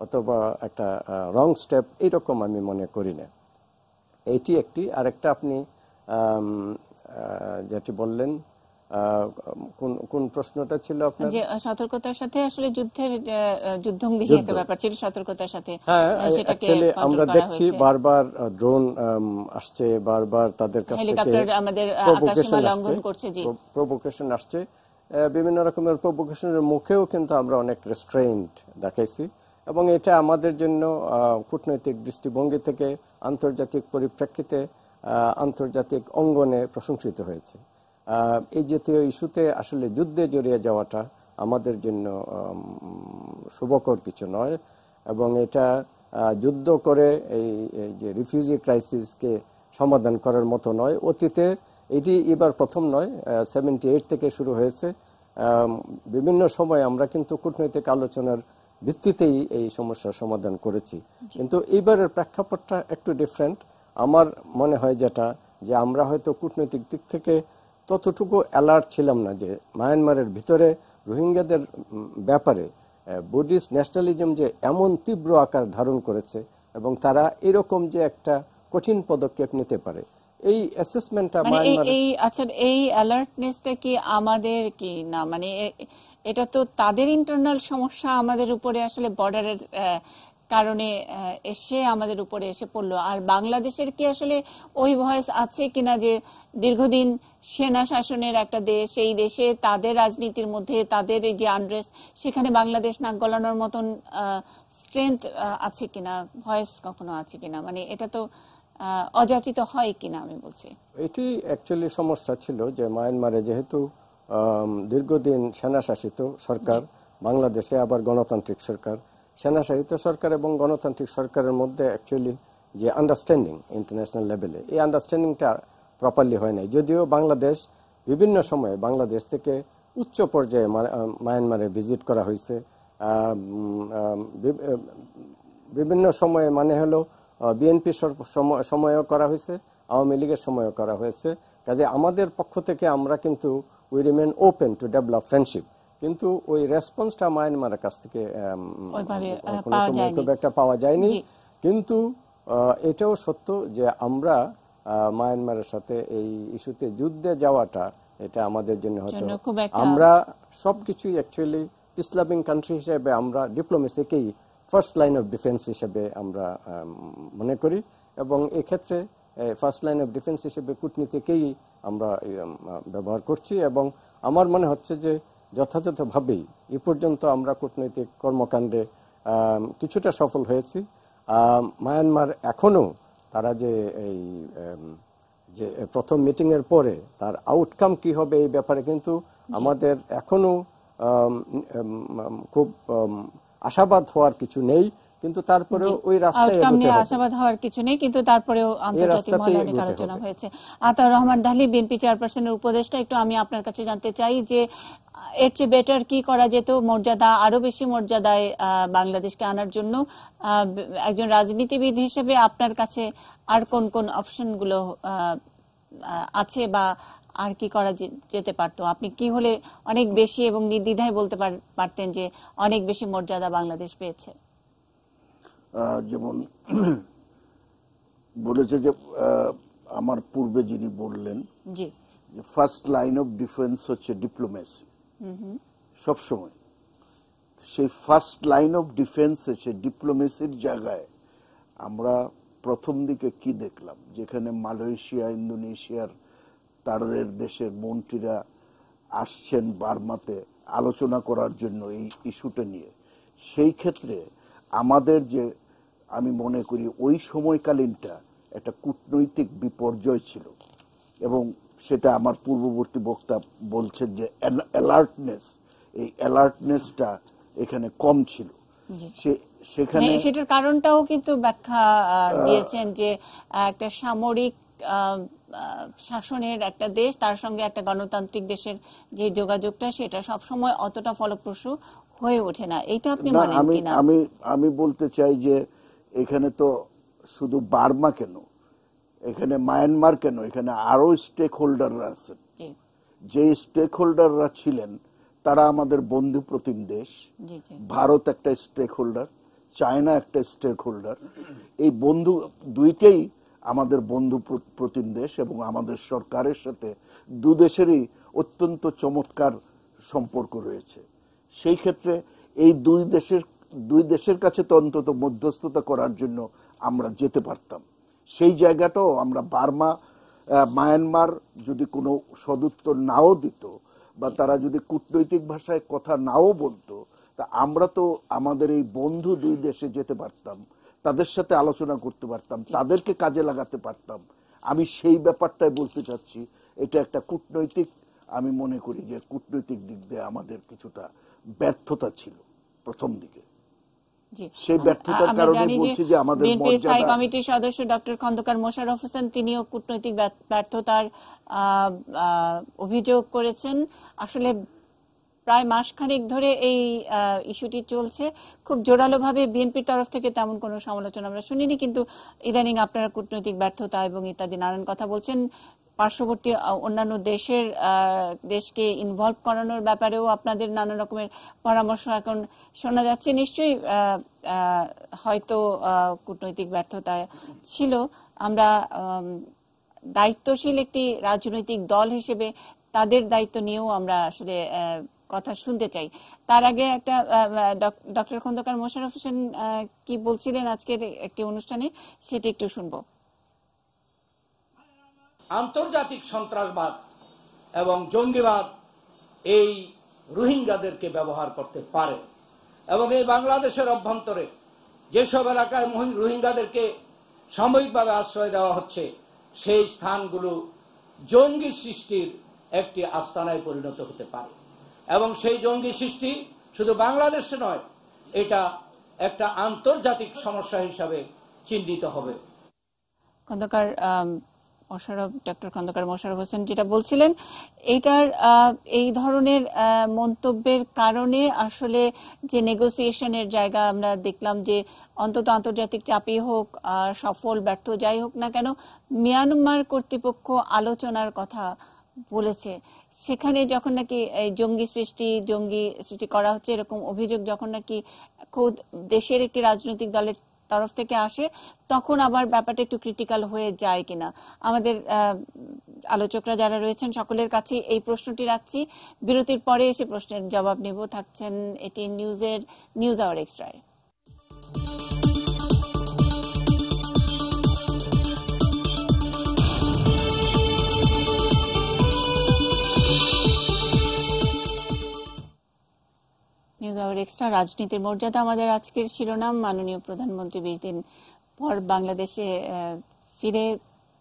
অথবা একটা রং স্টেপ এইরকম আমি মনে করি না। এইটি একটি। আরেকটা আপনি যেটি বললেন, কোন প্রশ্নটা ছিল আপনার? যে সতর্কতার সাথে আসলে যুদ্ধঙ্গি একটা ব্যাপার ছিল, সতর্কতার সাথে সেটাকে আমরা দেখছি বারবার ড্রোন আসছে, বারবার তাদের কাছ থেকে আমাদের আকাশসীমা লঙ্ঘন করছে, প্রভোকেশন আসছে। বিভিন্ন রকমের প্রভোকেশনের মুখেও কিন্তু আমরা অনেক রেস্ট্রেইন্ট দেখাইছি, এবং এটা আমাদের জন্য কূটনৈতিক দৃষ্টিভঙ্গি থেকে আন্তর্জাতিক পরিপ্রেক্ষিতে আন্তর্জাতিক অঙ্গনে প্রশংসিত হয়েছে। এই জাতীয় ইস্যুতে আসলে যুদ্ধে জড়িয়ে যাওয়াটা আমাদের জন্য শুভকর কিছু নয়, এবং এটা যুদ্ধ করে এই যে রিফিউজি ক্রাইসিসকে সমাধান করার মতো নয়। অতীতে এটি এবার প্রথম নয়, 78 থেকে শুরু হয়েছে। বিভিন্ন সময় আমরা কিন্তু কূটনৈতিক আলোচনার ভিত্তিতেই এই সমস্যার সমাধান করেছি, কিন্তু এইবারের প্রেক্ষাপটটা একটু ডিফারেন্ট। আমার মনে হয় যেটা যে আমরা হয়তো কূটনৈতিক দিক থেকে ততটুকু অ্যালার্ট ছিলাম না যে মায়ানমারের ভিতরে রোহিঙ্গাদের ব্যাপারে বুদ্ধিস্ট ন্যাশনালিজম যে এমন তীব্র আকার ধারণ করেছে এবং তারা এরকম যে একটা কঠিন পদক্ষেপ নিতে পারে, এই অ্যাসেসমেন্টটা এই অ্যালার্টনেসটা কি আমাদের কি না, মানে এটা তো তাদের ইন্টারনাল সমস্যা আমাদের উপরে আসলে বর্ডারের কারণে আমাদের উপরে এসে পড়লো। আর বাংলাদেশের কি আসলে ওই ভয়েস আছে কিনা যে দীর্ঘদিন সেনা শাসনের একটা দেশ, এই দেশে তাদের রাজনীতির মধ্যে তাদের এই যে আনরেস্ট, সেখানে বাংলাদেশ নাক গলানোর মতন স্ট্রেংথ আছে কিনা, ভয়েস কখনো আছে কিনা, মানে এটা তো অযাচিত হয় কিনা আমি বলছি। এটি অ্যাকচুয়ালি সমস্যা ছিল যে মায়ানমারে যেহেতু দীর্ঘদিন সেনা শাসিত সরকার, বাংলাদেশে আবার গণতান্ত্রিক সরকার, সেনা শাসিত সরকার এবং গণতান্ত্রিক সরকারের মধ্যে অ্যাকচুয়ালি যে আন্ডারস্ট্যান্ডিং ইন্টারন্যাশনাল লেভেলে, এই আন্ডারস্ট্যান্ডিংটা প্রপারলি হয় নাই। যদিও বাংলাদেশ বিভিন্ন সময়ে বাংলাদেশ থেকে উচ্চ পর্যায়ে মায়ানমারে ভিজিট করা হয়েছে, বিভিন্ন সময়ে মানে হলো বিএনপি সময়ও করা হয়েছে, আওয়ামী লীগের সময়ও করা হয়েছে। কাজে আমাদের পক্ষ থেকে আমরা কিন্তু we remain open to develop friendship, কিন্তু ওই রেসপন্সটা মায়ানমারের কাছ থেকে কোনো সময় খুব একটা পাওয়া যায়নি। কিন্তু এটাও সত্য যে আমরা মায়ানমারের সাথে এই ইস্যুতে যুদ্ধে যাওয়াটা এটা আমাদের জন্য হয়তো, আমরা সবকিছুই অ্যাকচুয়ালি ইসলামিক কান্ট্রি হিসেবে আমরা ডিপ্লোমেসিকেই ফার্স্ট লাইন অফ ডিফেন্স হিসেবে আমরা মনে করি, এবং এক্ষেত্রে ফার্স্ট লাইন অফ ডিফেন্স হিসেবে কূটনীতিকেই আমরা ব্যবহার করছি। এবং আমার মনে হচ্ছে যে যথাযথভাবেই এ পর্যন্ত আমরা কূটনৈতিক কর্মকাণ্ডে কিছুটা সফল হয়েছি। মায়ানমার এখনো তারা যে এই যে প্রথম মিটিংয়ের পরে তার আউটকাম কি হবে এই ব্যাপারে কিন্তু আমাদের এখনো খুব আশাবাদ হওয়ার কিছু নেই, কিন্তু তারপরেও ওই রাস্তায় আউটকাম এগোতে নিয়ে হবে। আশাবাদ হওয়ার কিছু নেই, কিন্তু তারপরেও আন্তর্জাতিক মহলে অনেক আলোচনা হয়েছে। আতাউর রহমান ডালি, বিএনপি চেয়ারপারসনের উপদেষ্টা, একটু আমি আপনার কাছে জানতে চাই যে এর চেয়ে বেটার কি করা যেত মর্যাদা, আরো বেশি মর্যাদায় বাংলাদেশকে আনার জন্য? একজন রাজনীতিবিদ হিসেবে আপনার কাছে আর কোন কোন অপশনগুলো আছে বা আর কি করা যেতে পারতো? আপনি কি হলে অনেক বেশি এবং নির্দ্বিধায় বলতে পারতেন যে অনেক বেশি মর্যাদা বাংলাদেশ পেয়েছে? যেমন বলেছে যে আমার পূর্বে যিনি বললেন যে ফার্স্ট লাইন অফ ডিফেন্স হচ্ছে ডিপ্লোমেসি, সবসময় সেই ফার্স্ট লাইন অফ ডিফেন্স হচ্ছে ডিপ্লোমেসির জায়গায় আমরা প্রথম দিকে কি দেখলাম, যেখানে মালয়েশিয়া, ইন্দোনেশিয়ার তাদের দেশের মন্ত্রীরা আসছেন বার্মাতে আলোচনা করার জন্য এই ইস্যুটা নিয়ে। সেই ক্ষেত্রে আমাদের যে, আমি মনে করি ওই সময়কালীনটা একটা কূটনৈতিক বিপর্যয় ছিল, এবং সেটা আমার পূর্ববর্তী বক্তা বলছেন যে অ্যালার্টনেস, এই অ্যালার্টনেসটা এখানে কম ছিল। সেখানে সেটার কারণটাও কিন্তু ব্যাখ্যা দিয়েছেন যে একটা সামরিক শাসনের একটা দেশ, তার সঙ্গে একটা গণতান্ত্রিক দেশের যে যোগাযোগটা, সেটা সবসময় অতটা ফলপ্রসূ হয়ে ওঠে না। এইটা আপনি মানেন কিনা? আমি বলতে চাই যে এখানে তো শুধু বার্মা কেন, এখানে মায়ানমার কেন, এখানে আরো স্টেক হোল্ডাররা আছেন। যে স্টেক হোল্ডাররা ছিলেন তারা আমাদের বন্ধু প্রতিম দেশ। ভারত একটা স্টেক হোল্ডার, চায়না একটা স্টেক হোল্ডার। এই বন্ধু দুইটাই আমাদের বন্ধু প্রতিম দেশ, এবং আমাদের সরকারের সাথে দু দেশেরই অত্যন্ত চমৎকার সম্পর্ক রয়েছে। সেই ক্ষেত্রে এই দুই দেশের কাছে তো অন্তত মধ্যস্থতা করার জন্য আমরা যেতে পারতাম। সেই জায়গাটাও আমরা মায়ানমার যদি কোনো সদুত্তর নাও দিত বা তারা যদি কূটনৈতিক ভাষায় কথা নাও বলতো, তা আমরা তো আমাদের এই বন্ধু দুই দেশে যেতে পারতাম, তাদের সাথে আলোচনা করতে পারতাম, তাদেরকে কাজে লাগাতে পারতাম। আমি সেই ব্যাপারটাই বলতে চাচ্ছি। এটা একটা কূটনৈতিক, আমি মনে করি যে কূটনৈতিক দিক দিয়ে আমাদের কিছুটা ব্যর্থতা ছিল প্রথম দিকে। সেই ব্যর্থতার কারণে বলছি যে আমাদের বিএনপির স্থায়ী কমিটির সদস্য ডক্টর খন্দকার মোশাররফ হোসেন, তিনিও কূটনৈতিক ব্যর্থতার অভিযোগ করেছেন। আসলে প্রায় মাসখানেক ধরে এই ইস্যুটি চলছে। খুব জোরালোভাবে বিএনপির তরফ থেকে তেমন কোনো সমালোচনা আমরা শুনিনি, কিন্তু ইদানিং আপনারা কূটনৈতিক ব্যর্থতা এবং ইত্যাদি নানান কথা বলছেন। পার্শ্ববর্তী অন্যান্য দেশকে ইনভলভ করানোর ব্যাপারেও আপনাদের নানা রকমের পরামর্শ এখন শোনা যাচ্ছে। নিশ্চয়ই হয়তো কূটনৈতিক ব্যর্থতা ছিল। আমরা দায়িত্বশীল একটি রাজনৈতিক দল হিসেবে তাদের দায়িত্ব নিয়েও আমরা আসলে কথা শুনতে চাই। তার আগে একটা ডক্টর খন্দকার মোশাররফ হোসেন কি বলছিলেন আজকের একটি অনুষ্ঠানে, সেটা একটু শুনবো। আন্তর্জাতিক সন্ত্রাসবাদ এবং জঙ্গিবাদ এই রোহিঙ্গাদেরকে ব্যবহার করতে পারে, এবং এই বাংলাদেশের অভ্যন্তরে যেসব এলাকায় রোহিঙ্গাদেরকে সাময়িকভাবে আশ্রয় দেওয়া হচ্ছে, সেই স্থানগুলো জঙ্গি সৃষ্টির একটি আস্তানায় পরিণত হতে পারে, এবং সেই জঙ্গি সৃষ্টি শুধু বাংলাদেশে নয়, এটা একটা আন্তর্জাতিক সমস্যা হিসাবে চিহ্নিত হবে। ডক্টর খন্দকার মোশাররফ হোসেন যেটা বলছিলেন, এই ধরনের মন্তব্যের কারণে আসলে যে নেগোসিয়েশনের জায়গা আমরা দেখলাম, যে অন্তত আন্তর্জাতিক চাপই হোক, সফল ব্যর্থ যাই হোক না কেন, মিয়ানমার কর্তৃপক্ষ আলোচনার কথা বলেছে। সেখানে যখন নাকি জঙ্গি সৃষ্টি করা হচ্ছে এরকম অভিযোগ যখন নাকি খোদ দেশের একটি রাজনৈতিক দলের তরফ থেকে আসে, তখন আবার ব্যাপারটা একটু ক্রিটিক্যাল হয়ে যায় কিনা। আমাদের আলোচকরা যারা রয়েছেন সকলের কাছে এই প্রশ্নটি রাখছি। বিরতির পরে এসে প্রশ্নের জবাব নেব। থাকছেন এটিএন নিউজের নিউজ আওয়ার এক্সট্রায়। নিউজ আওয়ার এক্সট্রা, রাজনীতির মর্যাদা আমাদের আজকের শিরোনাম। মাননীয় প্রধানমন্ত্রী 20 দিন পর বাংলাদেশে ফিরে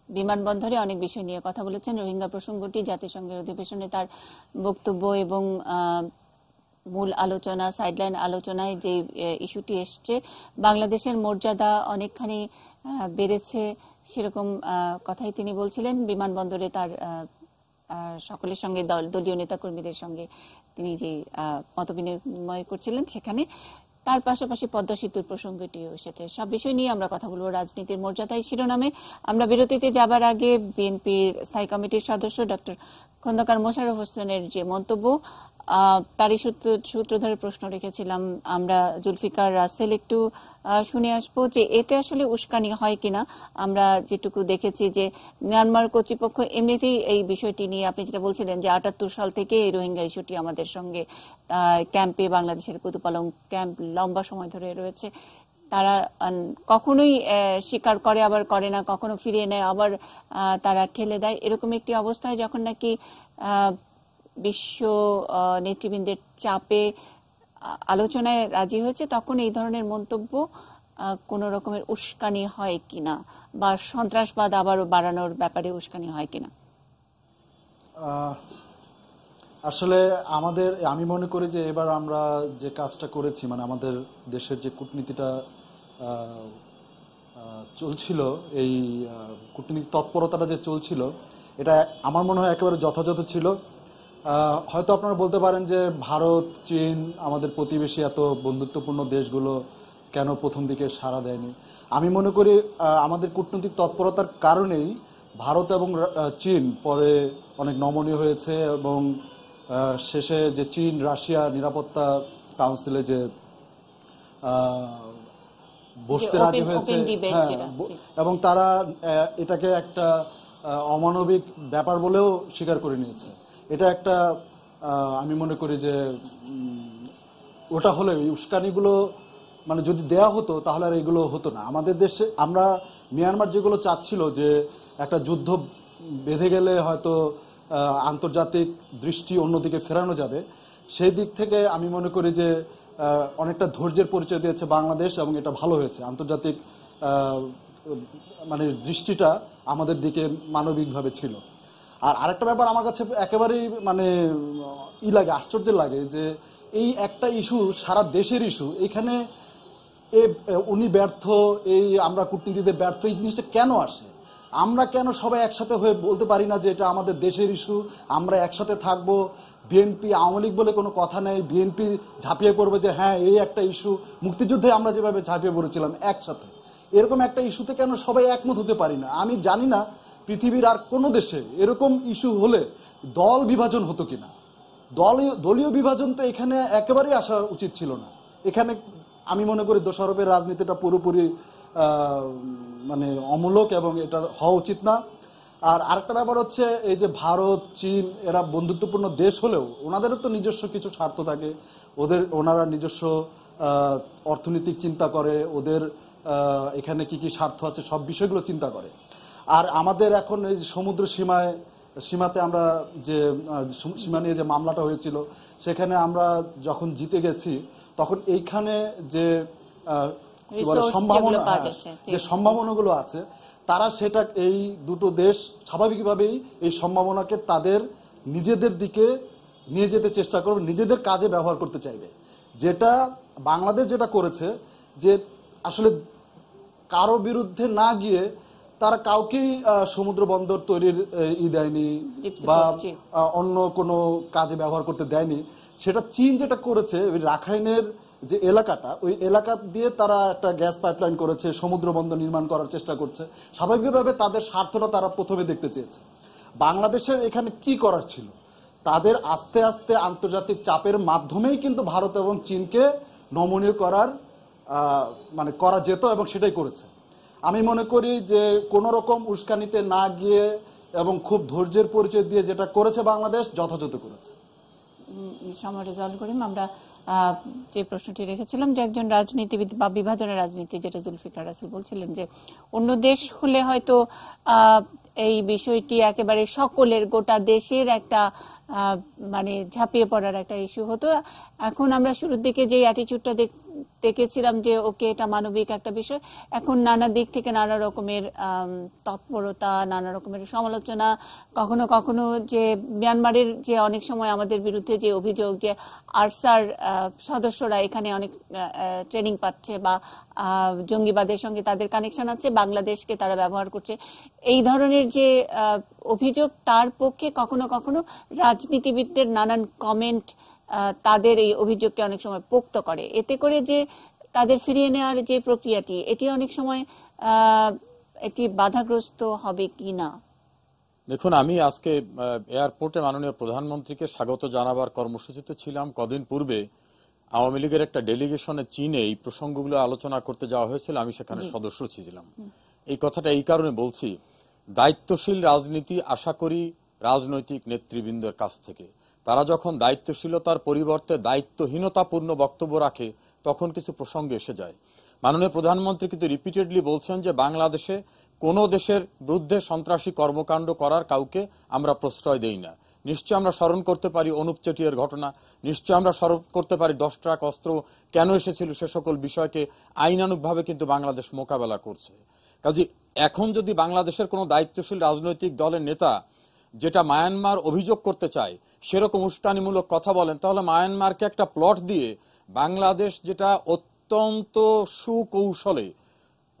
বিমানবন্দরে অনেক বিষয় নিয়ে কথা বলেছেন। রোহিঙ্গা প্রসঙ্গটি, জাতিসংঘের অধিবেশনে তার বক্তব্য এবং মূল আলোচনা, সাইডলাইন আলোচনায় যে ইস্যুটি এসছে, বাংলাদেশের মর্যাদা অনেকখানি বেড়েছে সেরকম কথাই তিনি বলছিলেন। বিমানবন্দরে তার সকলের সঙ্গে দলীয় নেতাকর্মীদের সঙ্গে তিনি যে মত বিনিময় করছিলেন সেখানে, তার পাশাপাশি পদ্মা সেতুর প্রসঙ্গটিও এসেছে। সব বিষয় নিয়ে আমরা কথা বলবো রাজনীতির মর্যাদায় শিরোনামে। আমরা বিরতিতে যাবার আগে বিএনপির স্থায়ী কমিটির সদস্য ডক্টর খন্দকার মোশাররফ হোসেনের যে মন্তব্য, তারই সূত্র ধরে প্রশ্ন রেখেছিলাম আমরা জুলফিকার রাসেল একটু শুনে আসবো যে এতে আসলে উস্কানি হয় কিনা। আমরা যেটুকু দেখেছি যে মিয়ানমার কর্তৃপক্ষ এমনিতেই এই বিষয়টি নিয়ে, আপনি যেটা বলছিলেন যে ৭৮ সাল থেকে এই রোহিঙ্গা ইস্যুটি আমাদের সঙ্গে ক্যাম্পে, বাংলাদেশের কুতুপালং ক্যাম্প লম্বা সময় ধরে রয়েছে, তারা কখনোই স্বীকার করে আবার করে না, কখনো ফিরিয়ে নেয় আবার তারা ঠেলে দেয়। এরকম একটি অবস্থায় যখন নাকি বিশ্ব নেতৃবৃন্দের চাপে আলোচনায় রাজি হয়েছে, তখন এই ধরনের মন্তব্য কোন রকমের উস্কানি হয় কিনা, বা সন্ত্রাসবাদ আবারও বাড়ানোর ব্যাপারে উস্কানি হয় কিনা? আসলে আমি মনে করি যে এবার আমরা যে কাজটা করেছি, মানে আমাদের দেশের যে কূটনীতিটা চলছিল, এই কূটনীতিক তৎপরতাটা যে চলছিল, এটা আমার মনে হয় একেবারে যথাযথ ছিল। হয়তো আপনারা বলতে পারেন যে ভারত, চীন, আমাদের প্রতিবেশী এত বন্ধুত্বপূর্ণ দেশগুলো কেন প্রথম দিকে সাড়া দেয়নি। আমি মনে করি আমাদের কূটনৈতিক তৎপরতার কারণেই ভারত এবং চীন পরে অনেক নমনীয় হয়েছে, এবং শেষে যে চীন রাশিয়া নিরাপত্তা কাউন্সিলে যে বসতে রাজি হয়েছে, হ্যাঁ, এবং তারা এটাকে একটা অমানবিক ব্যাপার বলেও স্বীকার করে নিয়েছে। এটা একটা আমি মনে করি যে ওটা হলে এই উস্কানিগুলো মানে যদি দেয়া হতো তাহলে আর এগুলো হতো না আমাদের দেশে। আমরা মিয়ানমার যেগুলো চাচ্ছিল যে একটা যুদ্ধ বেঁধে গেলে হয়তো আন্তর্জাতিক দৃষ্টি অন্যদিকে ফেরানো যাবে, সেই দিক থেকে আমি মনে করি যে অনেকটা ধৈর্যের পরিচয় দিয়েছে বাংলাদেশ, এবং এটা ভালো হয়েছে। আন্তর্জাতিক মানে দৃষ্টিটা আমাদের দিকে মানবিকভাবে ছিল। আর আরেকটা ব্যাপার আমার কাছে একেবারেই মানে লাগে, আশ্চর্য লাগে যে এই একটা ইস্যু সারা দেশের ইস্যু, এখানে উনি ব্যর্থ, এই আমরা কূটনীতিতে ব্যর্থ, এই জিনিসটা কেন আসে? আমরা কেন সবাই একসাথে হয়ে বলতে পারি না যে এটা আমাদের দেশের ইস্যু, আমরা একসাথে থাকবো? বিএনপি আওয়ামী লীগ বলে কোনো কথা নেই, বিএনপি ঝাঁপিয়ে পড়বে যে হ্যাঁ এই একটা ইস্যু, মুক্তিযুদ্ধে আমরা যেভাবে ঝাঁপিয়ে পড়েছিলাম একসাথে, এরকম একটা ইস্যুতে কেন সবাই একমত হতে পারি না? আমি জানি না পৃথিবীর আর কোনো দেশে এরকম ইস্যু হলে দল বিভাজন হতো কিনা। দলীয় বিভাজন তো এখানে একেবারেই আসা উচিত ছিল না। এখানে আমি মনে করি দোষারোপের রাজনীতিটা পুরোপুরি মানে অমূলক, এবং এটা হওয়া উচিত না। আর আরেকটা ব্যাপার হচ্ছে এই যে ভারত, চীন, এরা বন্ধুত্বপূর্ণ দেশ হলেও ওনাদেরও তো নিজস্ব কিছু স্বার্থ থাকে, ওনারা নিজস্ব অর্থনৈতিক চিন্তা করে, ওদের এখানে কি কি স্বার্থ আছে সব বিষয়গুলো চিন্তা করে। আর আমাদের এখন এই সমুদ্র সীমাতে আমরা যে সীমা নিয়ে যে মামলাটা হয়েছিল, সেখানে আমরা যখন জিতে গেছি তখন এইখানে যে সম্ভাবনাগুলো আছে, তারা সেটা এই দুটো দেশ স্বাভাবিকভাবেই এই সম্ভাবনাকে তাদের নিজেদের দিকে নিয়ে যেতে চেষ্টা করবে, নিজেদের কাজে ব্যবহার করতে চাইবে। যেটা বাংলাদেশ যেটা করেছে যে আসলে কারো বিরুদ্ধে না গিয়ে তারা কাউকেই সমুদ্র বন্দর তৈরির দেয়নি বা অন্য কোনো কাজে ব্যবহার করতে দেয়নি। সেটা চীন যেটা করেছে, ওই রাখাইনের যে এলাকাটা, ওই এলাকা দিয়ে তারা একটা গ্যাস পাইপলাইন করেছে, সমুদ্র বন্দর নির্মাণ করার চেষ্টা করছে। স্বাভাবিকভাবে তাদের স্বার্থটা তারা প্রথমে দেখতে চেয়েছে। বাংলাদেশের এখানে কি করার ছিল? তাদের আস্তে আস্তে আন্তর্জাতিক চাপের মাধ্যমেই কিন্তু ভারত এবং চীনকে নমনীয় করা যেত, এবং সেটাই করেছে। আমি মনে করি যে কোনো রকম উস্কানিতে না গিয়ে এবং খুব ধৈর্যের পরিচয় দিয়ে যেটা করেছে বাংলাদেশ, যথাযথ করেছে। আমরা যে প্রশ্নটি রেখেছিলাম যে একজন রাজনীতিবিদ বা বিভাজনের রাজনীতি, যেটা জুলফিকার রাসেল বলছিলেন যে অন্য দেশ হলে হয়তো এই বিষয়টি একেবারে সকলের, গোটা দেশের একটা মানে ঝাঁপিয়ে পড়ার একটা ইস্যু হতো। এখন আমরা শুরুর দিকে যে অ্যাটিটিউডটা দেখেছিলাম যে ওকে এটা মানবিক একটা বিষয়, এখন নানা দিক থেকে নানা রকমের তৎপরতা, নানা রকমের সমালোচনা, কখনো কখনো যে মিয়ানমারের যে অনেক সময় আমাদের বিরুদ্ধে যে অভিযোগ যে আরসার সদস্যরা এখানে অনেক ট্রেনিং পাচ্ছে বা জঙ্গিবাদের সঙ্গে তাদের কানেকশন আছে, বাংলাদেশকে তারা ব্যবহার করছে, এই ধরনের যে অভিযোগ, তার পক্ষে কখনো কখনো রাজনীতিবিদদের নানান কমেন্ট তাদের এই অভিযোগকে অনেক সময় পোক্ত করে। এতে করে যে তাদের ফিরিয়ে নেওয়ার যে প্রক্রিয়াটি, এটি অনেক সময় এটি বাধাগ্রস্ত হবে কি না। দেখুন, আমি আজকে এয়ারপোর্টে মাননীয় প্রধানমন্ত্রীকে স্বাগত জানাবার কর্মসূচিতে ছিলাম। কদিন পূর্বে আওয়ামী লীগের একটা ডেলিগেশনে চীনে এই প্রসঙ্গগুলো আলোচনা করতে যাওয়া হয়েছিল, আমি সেখানে সদস্য ছিলাম। এই কথাটা এই কারণে বলছি, দায়িত্বশীল রাজনীতি আশা করি রাজনৈতিক নেতৃবৃন্দের কাছ থেকে। তারা যখন দায়িত্বশীলতার পরিবর্তে দায়িত্বহীনতাপূর্ণ বক্তব্য রাখে তখন কিছু প্রসঙ্গে এসে যায়। মাননীয় প্রধানমন্ত্রী কিন্তু রিপিটেডলি বলছেন যে বাংলাদেশে কোনো দেশের বিরুদ্ধে সন্ত্রাসী কর্মকাণ্ড করার কাউকে আমরা প্রশ্রয় দেই না। নিশ্চয় আমরা স্মরণ করতে পারি অনুপ চেটিয়ার ঘটনা, নিশ্চয় আমরা স্মরণ করতে পারি 10 ট্রাক অস্ত্র কেন এসেছিল, সে সকল বিষয়কে আইনানুগভাবে কিন্তু বাংলাদেশ মোকাবেলা করছে। কাজে এখন যদি বাংলাদেশের কোনো দায়িত্বশীল রাজনৈতিক দলের নেতা যেটা মায়ানমার অভিযোগ করতে চায় সেরকম উস্কানিমূলক কথা বলেন, তাহলে মায়ানমারকে একটা প্লট দিয়ে বাংলাদেশ যেটা অত্যন্ত সুকৌশলে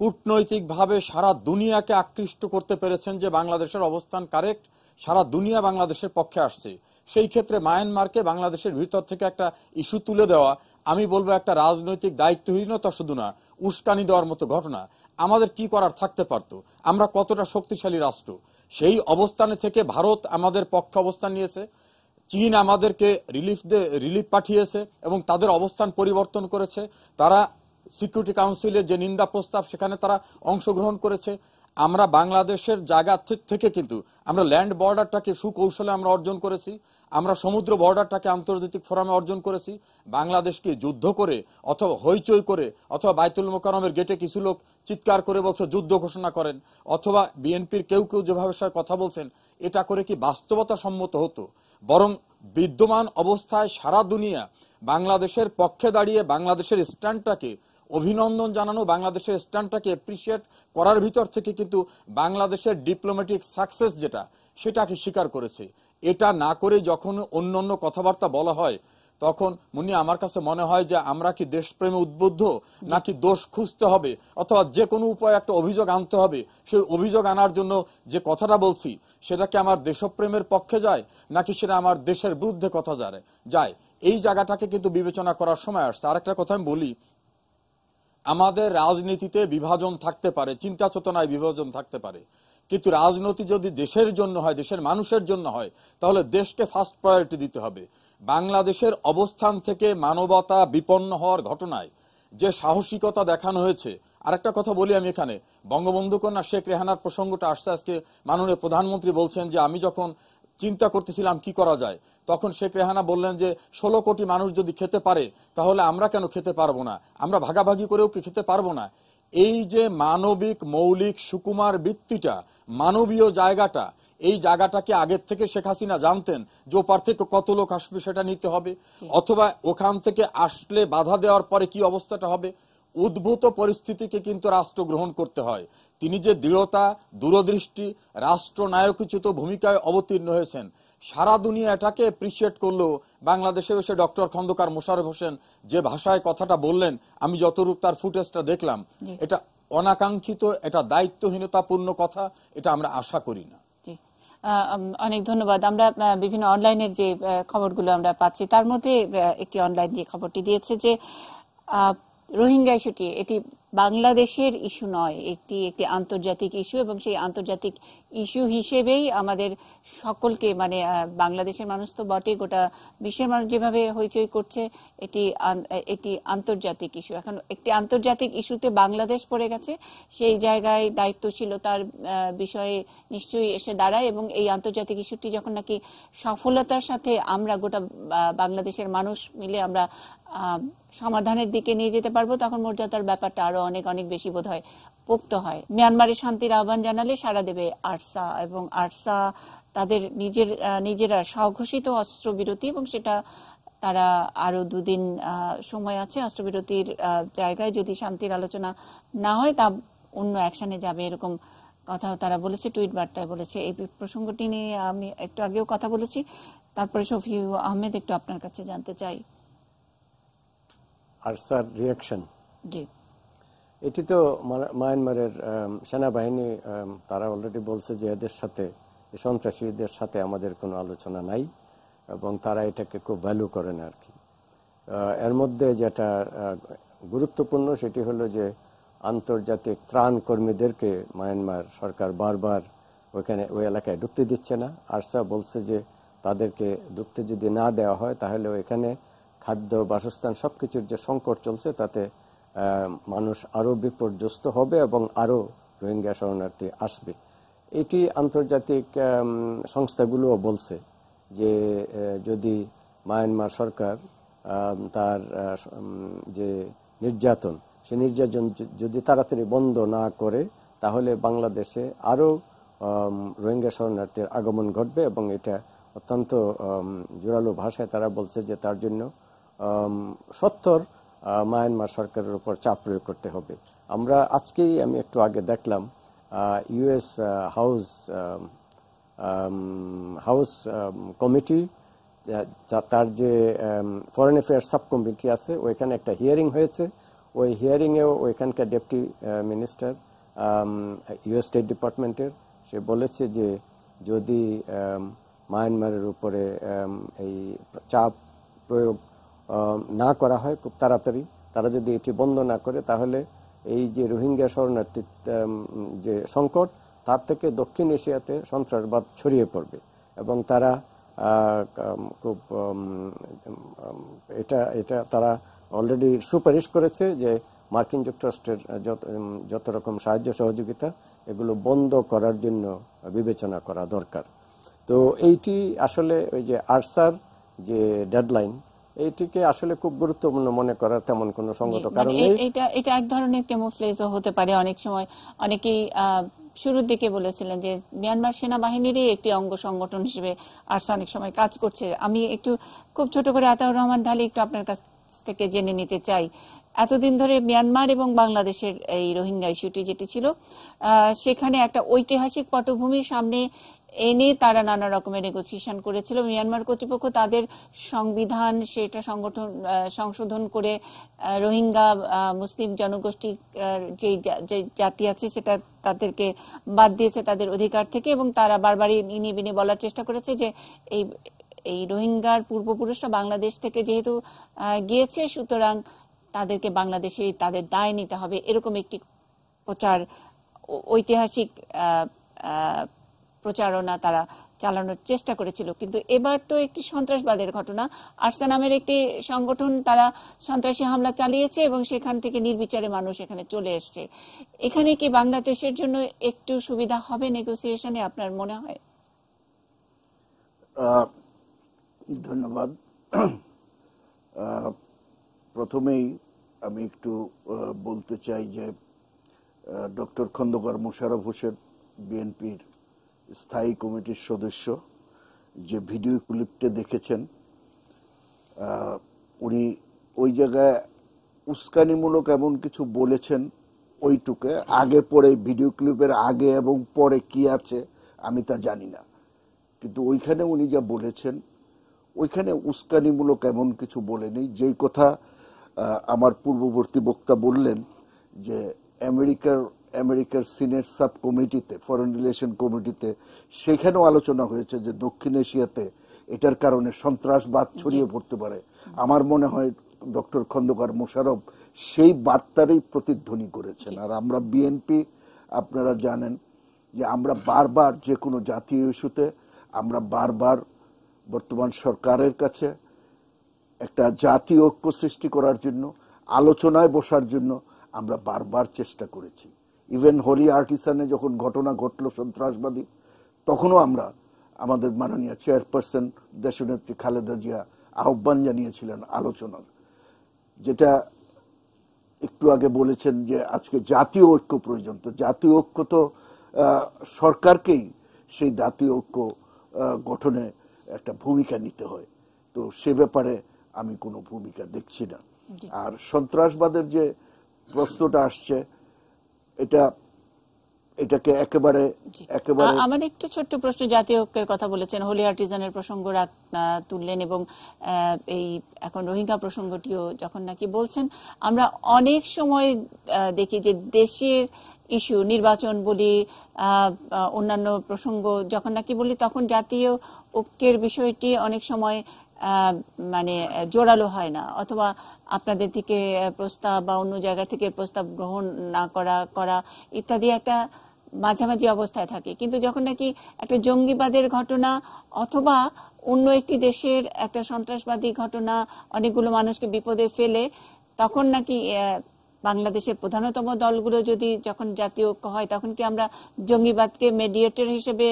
কূটনৈতিকভাবে সারা দুনিয়াকে আকৃষ্ট করতে পেরেছেন যে বাংলাদেশের অবস্থান কারেক্ট, সারা দুনিয়া বাংলাদেশের পক্ষে আসছে, সেই ক্ষেত্রে মায়ানমারকে বাংলাদেশের ভিতর থেকে একটা ইস্যু তুলে দেওয়া, আমি বলবো একটা রাজনৈতিক দায়িত্বহীনতা শুধু না, উস্কানি দেওয়ার মতো ঘটনা। আমাদের কি করার থাকতে পারত? আমরা কতটা শক্তিশালী রাষ্ট্র, সেই অবস্থানে থেকে ভারত আমাদের পক্ষে অবস্থান নিয়েছে, চীন আমাদেরকে রিলিফ পাঠিয়েছে এবং তাদের অবস্থান পরিবর্তন করেছে, তারা সিকিউরিটি কাউন্সিলের যে নিন্দা প্রস্তাব সেখানে তারা অংশগ্রহণ করেছে। আমরা বাংলাদেশের জায়গা থেকে কিন্তু আমরা ল্যান্ড বর্ডারটাকে সুকৌশলে আমরা অর্জন করেছি, আমরা সমুদ্র বর্ডারটাকে আন্তর্জাতিক ফোরামে অর্জন করেছি। বাংলাদেশকে যুদ্ধ করে অথবা হইচই করে অথবা বাইতুল মোকাররমের গেটে কিছু লোক চিৎকার করে বলছে যুদ্ধ ঘোষণা করেন, অথবা বিএনপির কেউ যেভাবে কথা বলছেন, এটা করে কি বাস্তবতা সম্মত হতো? বরং বিদ্যমান অবস্থায় সারা দুনিয়া বাংলাদেশের পক্ষে দাঁড়িয়ে বাংলাদেশের স্ট্যান্ডটাকে অভিনন্দন জানানো, বাংলাদেশের স্ট্যান্ডটাকে অ্যাপ্রিসিয়েট করার ভিতর থেকে কিন্তু বাংলাদেশের ডিপ্লোম্যাটিক সাকসেস যেটা, সেটাকে স্বীকার করেছে। এটা না করে যখন অন্য কথাবার্তা বলা হয় তখন মুন্নি আমার কাছে মনে হয় যে আমরা কি দেশপ্রেমে উদ্বুদ্ধ, নাকি দোষ খুঁজতে হবে অথবা যে কোনো উপায়ে একটা অভিযোগ আনতে হবে, সেই অভিযোগ আনার জন্য যে কথাটা বলছি সেটা কি আমার দেশপ্রেমের পক্ষে যায় নাকি সেটা আমার দেশের বিরুদ্ধে কথা যায়, এই জায়গাটাকে কিন্তু বিবেচনা করার সময় আসছে। আরেকটা কথা আমি বলি, আমাদের রাজনীতিতে বিভাজন থাকতে পারে, চিন্তা চেতনায় বিভাজন থাকতে পারে, কিন্তু রাজনীতি যদি দেশের জন্য হয়, দেশের মানুষের জন্য হয়, তাহলে দেশকে ফার্স্ট প্রায়োরিটি দিতে হবে। বাংলাদেশের অবস্থান থেকে মানবতা বিপন্ন হওয়ার ঘটনায় যে সাহসিকতা দেখানো হয়েছে, আরেকটা কথা বলি আমি এখানে, বঙ্গবন্ধু কন্যা শেখ রেহানার প্রসঙ্গটা আসছে। আজকে মাননীয় প্রধানমন্ত্রী বলছেন যে আমি যখন চিন্তা করতেছিলাম কি করা যায়, তখন শেখ রেহানা বললেন যে 16 কোটি মানুষ যদি খেতে পারে তাহলে আমরা কেন খেতে পারবো না, আমরা ভাগাভাগি করেও কি খেতে পারবো না। এই যে মানবিক মৌলিক সুকুমার বৃত্তিটা, মানবীয় জায়গাটা, এই জায়গাটাকে আগের থেকে শেখ হাসিনা জানতেন যে ওপার থেকে কত লোক আসবে সেটা নিতে হবে, অথবা ওখান থেকে আসলে বাধা দেওয়ার পরে কি অবস্থাটা হবে। উদ্ভূত পরিস্থিতিকে কিন্তু রাষ্ট্র গ্রহণ করতে হয়। তিনি যে দৃঢ়তা, দূরদৃষ্টি, রাষ্ট্রনায়কোচিত ভূমিকায় অবতীর্ণ হয়েছেন, সারা দুনিয়া এটাকে অ্যাপ্রিসিয়েট করলেও বাংলাদেশে এসে ডক্টর খন্দকার মোশাররফ হোসেন যে ভাষায় কথাটা বললেন, আমি যতটুকু তার ফুটেজটা দেখলাম, এটা অনাকাঙ্ক্ষিত, এটা দায়িত্বহীনতাপূর্ণ কথা, এটা আমরা আশা করি না। অনেক ধন্যবাদ। আমরা বিভিন্ন অনলাইনের যে খবরগুলো আমরা পাচ্ছি তার মধ্যে একটি অনলাইন যে খবরটি দিয়েছে যে রোহিঙ্গা ইস্যুটি এটি বাংলাদেশের ইস্যু নয়, একটি আন্তর্জাতিক ইস্যু, এবং সেই আন্তর্জাতিক ইস্যু হিসেবেই আমাদের সকলকে, মানে বাংলাদেশের মানুষ তো বটে, গোটা বিশ্বের মানুষ যেভাবে হইচই করছে, এটি আন্তর্জাতিক ইস্যু। এখন একটি আন্তর্জাতিক ইস্যুতে বাংলাদেশ পড়ে গেছে, সেই জায়গায় দায়িত্বশীলতার বিষয়ে নিশ্চয়ই এসে দাঁড়ায়, এবং এই আন্তর্জাতিক ইস্যুটি যখন নাকি সফলতার সাথে আমরা গোটা বাংলাদেশের মানুষ মিলে আমরা সমাধানের দিকে নিয়ে যেতে পারবো, তখন মর্যাদার ব্যাপারটা আরো অনেক অনেক বেশি বোধ হয় পোক্ত হয়। মিয়ানমারের শান্তির আহ্বান জানালে সাড়া দেবে আরসা, এবং আরসা তাদের নিজেরা স্বঘোষিত অস্ত্রবিরতি এবং সেটা তারা আরো 2 দিন সময় আছে অস্ত্রবিরতির জায়গায় যদি শান্তির আলোচনা না হয় তা অন্য অ্যাকশনে যাবে এরকম কথাও তারা বলেছে, টুইট বার্তায় বলেছে। এই প্রসঙ্গটি নিয়ে আমি একটু আগেও কথা বলেছি। তারপরে শফিউ আহমেদ, একটু আপনার কাছে জানতে চাই আরসার রিয়াকশন। জি, এটি তো মায়ানমারের সেনাবাহিনী তারা অলরেডি বলছে যে এদের সাথে, সন্ত্রাসীদের সাথে আমাদের কোনো আলোচনা নাই এবং তারা এটাকে খুব ভ্যালু করে না আর কি। এর মধ্যে যেটা গুরুত্বপূর্ণ সেটি হলো যে আন্তর্জাতিক ত্রাণ কর্মীদেরকে মায়ানমার সরকার বারবার ওই এলাকায় ঢুকতে দিচ্ছে না। আরসা বলছে যে তাদেরকে ঢুকতে যদি না দেওয়া হয় তাহলে এখানে খাদ্য, বাসস্থান সবকিছুর যে সংকট চলছে তাতে মানুষ আরো বিপর্যস্ত হবে এবং আরো রোহিঙ্গা শরণার্থী আসবে। এটি আন্তর্জাতিক সংস্থাগুলোও বলছে যে যদি মায়ানমার সরকার তার যে নির্যাতন, সে নির্যাতন যদি তাড়াতাড়ি বন্ধ না করে তাহলে বাংলাদেশে আরো রোহিঙ্গা শরণার্থীর আগমন ঘটবে এবং এটা অত্যন্ত জোরালো ভাষায় তারা বলছে যে তার জন্য সত্তর মায়ানমার সরকারের উপর চাপ প্রয়োগ করতে হবে। আমরা আজকেই আমি একটু আগে দেখলাম ইউএস হাউস কমিটি, তার যে ফরেন অ্যাফেয়ার্স সাব কমিটি আছে ওইখানে একটা হিয়ারিং হয়েছে। ওই হিয়ারিংয়েও ওইখানকার ডেপুটি মিনিস্টার ইউএস স্টেট ডিপার্টমেন্টের, সে বলেছে যে যদি মায়ানমারের উপরে এই চাপ প্রয়োগ না করা হয় খুব তাড়াতাড়ি, তারা যদি এটি বন্ধ না করে তাহলে এই যে রোহিঙ্গা শরণার্থী যে সংকট তার থেকে দক্ষিণ এশিয়াতে সন্ত্রাসবাদ ছড়িয়ে পড়বে এবং তারা খুব এটা তারা অলরেডি সুপারিশ করেছে যে মার্কিন যুক্তরাষ্ট্রের যত রকম সাহায্য সহযোগিতা এগুলো বন্ধ করার জন্য বিবেচনা করা দরকার। তো এইটি আসলে ওই যে আরসার যে ডেডলাইন এইটিকে আসলে খুব গুরুত্বপূর্ণ মনে করার তেমন কোনো সঙ্গত কারণ নেই। এটা এক ধরনের ক্যামোফ্লেজও হতে পারে। অনেক সময় অনেকেই শুরুর দিকে বলেছিলেন যে মিয়ানমার সেনাবাহিনীরই একটি অঙ্গ সংগঠন হিসেবে আরসা অনেক সময় কাজ করছে। আমি একটু খুব ছোট করে আতাউর রহমান ঢালি একটু আপনার কাছ থেকে জেনে নিতে চাই, এতদিন ধরে মিয়ানমার এবং বাংলাদেশের এই রোহিঙ্গা ইস্যুটি যেটি ছিল সেখানে একটা ঐতিহাসিক পটভূমির সামনে এনে তারা নানা রকমের নেগোসিয়েশন করেছিল। মিয়ানমার কর্তৃপক্ষ তাদের সংবিধান সেটা সংশোধন করে রোহিঙ্গা মুসলিম জনগোষ্ঠী যে জাতি আছে সেটা তাদেরকে বাদ দিয়েছে তাদের অধিকার থেকে এবং তারা বারবারই ইনি বিনি বলার চেষ্টা করেছে যে এই রোহিঙ্গার পূর্বপুরুষরা বাংলাদেশ থেকে যেহেতু গিয়েছে সুতরাং তাদেরকে বাংলাদেশেই তাদের দায় নিতে হবে, এরকম একটি ঐতিহাসিক প্রচারণা তারা চালানোর চেষ্টা করেছিল। কিন্তু এবার তো একটি সন্ত্রাসবাদের ঘটনা, আরসা নামের একটি সংগঠন তারা সন্ত্রাসী হামলা চালিয়েছে এবং সেখান থেকে নির্বিচারে মানুষ এখানে চলে এসছে। এখানে কি বাংলাদেশের জন্য একটু সুবিধা হবে নেগোসিয়েশনে আপনার মনে হয়? ধন্যবাদ। প্রথমেই আমি একটু বলতে চাই যে ডক্টর খন্দকার মোশাররফ হোসেন বিএনপির স্থায়ী কমিটির সদস্য যে ভিডিও ক্লিপটা দেখেছেন উনি ওই জায়গায় উস্কানিমূলক এমন কিছু বলেছেন ওইটুকে, আগে পরে ভিডিও ক্লিপের আগে এবং পরে কি আছে আমি তা জানি না, কিন্তু ওইখানে উনি যা বলেছেন ওইখানে উস্কানিমূলক এমন কিছু বলেনি। যেই কথা আমার পূর্ববর্তী বক্তা বললেন যে আমেরিকার সিনেট সাব কমিটিতে, ফরেন রিলেশন কমিটিতে সেখানেও আলোচনা হয়েছে যে দক্ষিণ এশিয়াতে এটার কারণে সন্ত্রাসবাদ ছড়িয়ে পড়তে পারে। আমার মনে হয় ডক্টর খন্দকার মোশাররফ সেই বার্তারই প্রতিধ্বনি করেছেন। আর আমরা বিএনপি আপনারা জানেন যে আমরা বারবার যে কোনো জাতীয় ইস্যুতে আমরা বারবার বর্তমান সরকারের কাছে একটা জাতীয় ঐক্য সৃষ্টি করার জন্য, আলোচনায় বসার জন্য আমরা বারবার চেষ্টা করেছি। ইভেন হলি আর্টিসানে যখন ঘটনা ঘটলো সন্ত্রাসবাদী, তখনও আমরা আমাদের মাননীয় চেয়ারপারসন দেশনেত্রী খালেদা জিয়া আহ্বান জানিয়েছিলেন আলোচনার। যেটা একটু আগে বলেছেন যে আজকে জাতীয় ঐক্য প্রয়োজন, তো জাতীয় ঐক্য তো সরকারকেই সেই জাতীয় ঐক্য গঠনে একটা ভূমিকা নিতে হয়। তো সে ব্যাপারে আমি কোনো ভূমিকা দেখছি না। আর সন্ত্রাসবাদের যে প্রশ্নটা আসছে, এটাকে একেবারে আমার একটু ছোট্ট প্রশ্ন, জাতীয় ঐক্যের কথা বলেছেন, হোলি আর্টিজানের প্রসঙ্গ তুললেন এবং এই এখন রোহিঙ্গা প্রসঙ্গটিও যখন নাকি বলছেন, আমরা অনেক সময় দেখি যে দেশের ইস্যু, নির্বাচন বলি, অন্যান্য প্রসঙ্গ যখন নাকি বলি, তখন জাতীয় ঐক্যের বিষয়টি অনেক সময় মানে জোরালো হয় না, অথবা আপনাদের থেকে প্রস্তাব বা অন্য জায়গা থেকে প্রস্তাব গ্রহণ না করা ইত্যাদি একটা মাঝামাঝি অবস্থায় থাকে। কিন্তু যখন নাকি একটা জঙ্গিবাদের ঘটনা অথবা অন্য একটি দেশের একটা সন্ত্রাসবাদী ঘটনা অনেকগুলো মানুষকে বিপদে ফেলে, তখন নাকি বাংলাদেশের প্রধানতম দলগুলো যদি যখন জাতীয় ঐক্য হয়, তখন কি আমরা জঙ্গিবাদকে মিডিয়েটর হিসেবে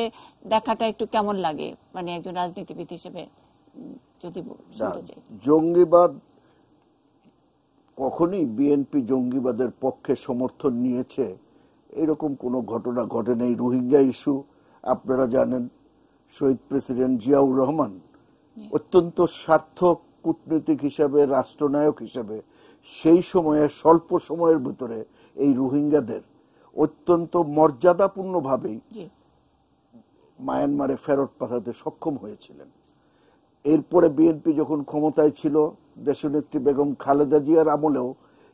দেখাটা একটু কেমন লাগে, মানে একজন রাজনীতিবিদ হিসেবে যদি শুনতে চাই। জঙ্গিবাদ কখনই বিএনপি জঙ্গিবাদের পক্ষে সমর্থন নিয়েছে এরকম কোনো ঘটনা ঘটে নেই। রোহিঙ্গা ইস্যু আপনারা জানেন, শহীদ প্রেসিডেন্ট জিয়াউর রহমান অত্যন্ত সার্থক কূটনীতিক হিসাবে, রাষ্ট্রনায়ক হিসাবে সেই সময়ে স্বল্প সময়ের ভিতরে এই রোহিঙ্গাদের অত্যন্ত মর্যাদাপূর্ণভাবেই মায়ানমারে ফেরত পাঠাতে সক্ষম হয়েছিলেন। এরপরে বিএনপি যখন ক্ষমতায় ছিল, দেশনেত্রী বেগম খালেদা জিয়ার আমলেও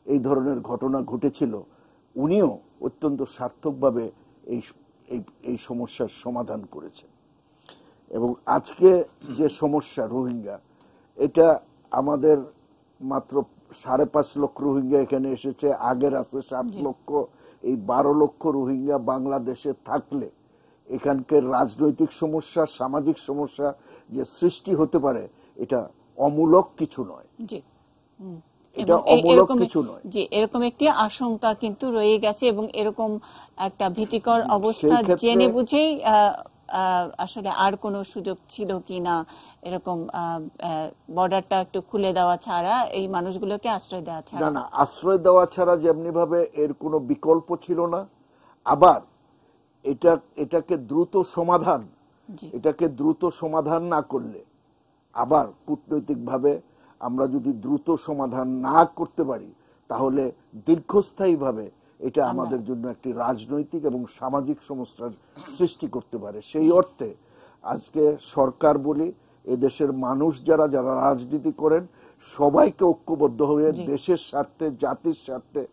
এই ধরনের ঘটনা ঘটেছিল। উনিও অত্যন্ত সার্থকভাবে এই সমস্যার সমাধান করেছেন। এবং আজকে যে সমস্যা রোহিঙ্গা, এটা আমাদের মাত্র 5.5 লক্ষ রোহিঙ্গা এখানে এসেছে, আগের আছে 7 লক্ষ। এই 12 লক্ষ রোহিঙ্গা বাংলাদেশে থাকলে এখানকার রাজনৈতিক সমস্যা, সামাজিক সমস্যা যে সৃষ্টি হতে পারে, এটা অমূলক কিছু নয়। এটা অমূলক কিছু নয়। জি, এরকম একটি আশঙ্কা কিন্তু রয়ে গেছে এবং এরকম একটা ভীতিকর অবস্থা জেনে বুঝেই আসলে আর কোনো সুযোগ ছিল কিনা এরকম বর্ডারটা একটু খুলে দেওয়া ছাড়া, এই মানুষগুলোকে আশ্রয় দেওয়া ছাড়া। না, আশ্রয় দেওয়া ছাড়া যেমনি ভাবে এর কোনো বিকল্প ছিল না। আবার এটাকে দ্রুত সমাধান না করলে, আবার কূটনৈতিকভাবে আমরা যদি দ্রুত সমাধান না করতে পারি, তাহলে দীর্ঘস্থায়ীভাবে এটা আমাদের জন্য একটি রাজনৈতিক এবং সামাজিক সমস্যার সৃষ্টি করতে পারে। সেই অর্থে আজকে সরকার বলি, এদেশের মানুষ যারা রাজনীতি করেন, সবাইকে ঐক্যবদ্ধ হয়ে দেশের স্বার্থে, জাতির স্বার্থে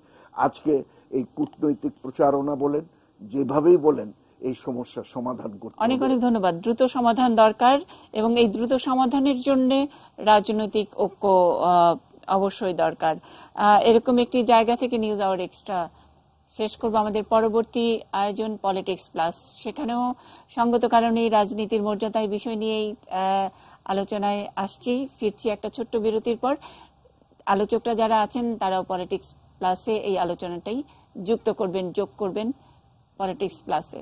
আজকে এই কূটনৈতিক প্রচারণা বলেন, যেভাবেই বলেন, এই সমস্যার সমাধান করতে হবে। অনেক অনেক ধন্যবাদ। দ্রুত সমাধান দরকার এবং এই দ্রুত সমাধানের জন্য রাজনৈতিক ঐক্য অবশ্যই দরকার। এরকম একটি জায়গা থেকে নিউজ আওয়ার এক্সট্রা শেষ করব। আমাদের পরবর্তী আয়োজন পলিটিক্স প্লাস, সেখানেও সঙ্গত কারণে রাজনীতির মর্যাদায় বিষয় নিয়েই আলোচনায় আসছি। ফিরছি একটা ছোট্ট বিরতির পর। আলোচকরা যারা আছেন তারাও পলিটিক্স প্লাসে এই আলোচনাটাই যোগ করবেন পলিটিক্স প্লাসে।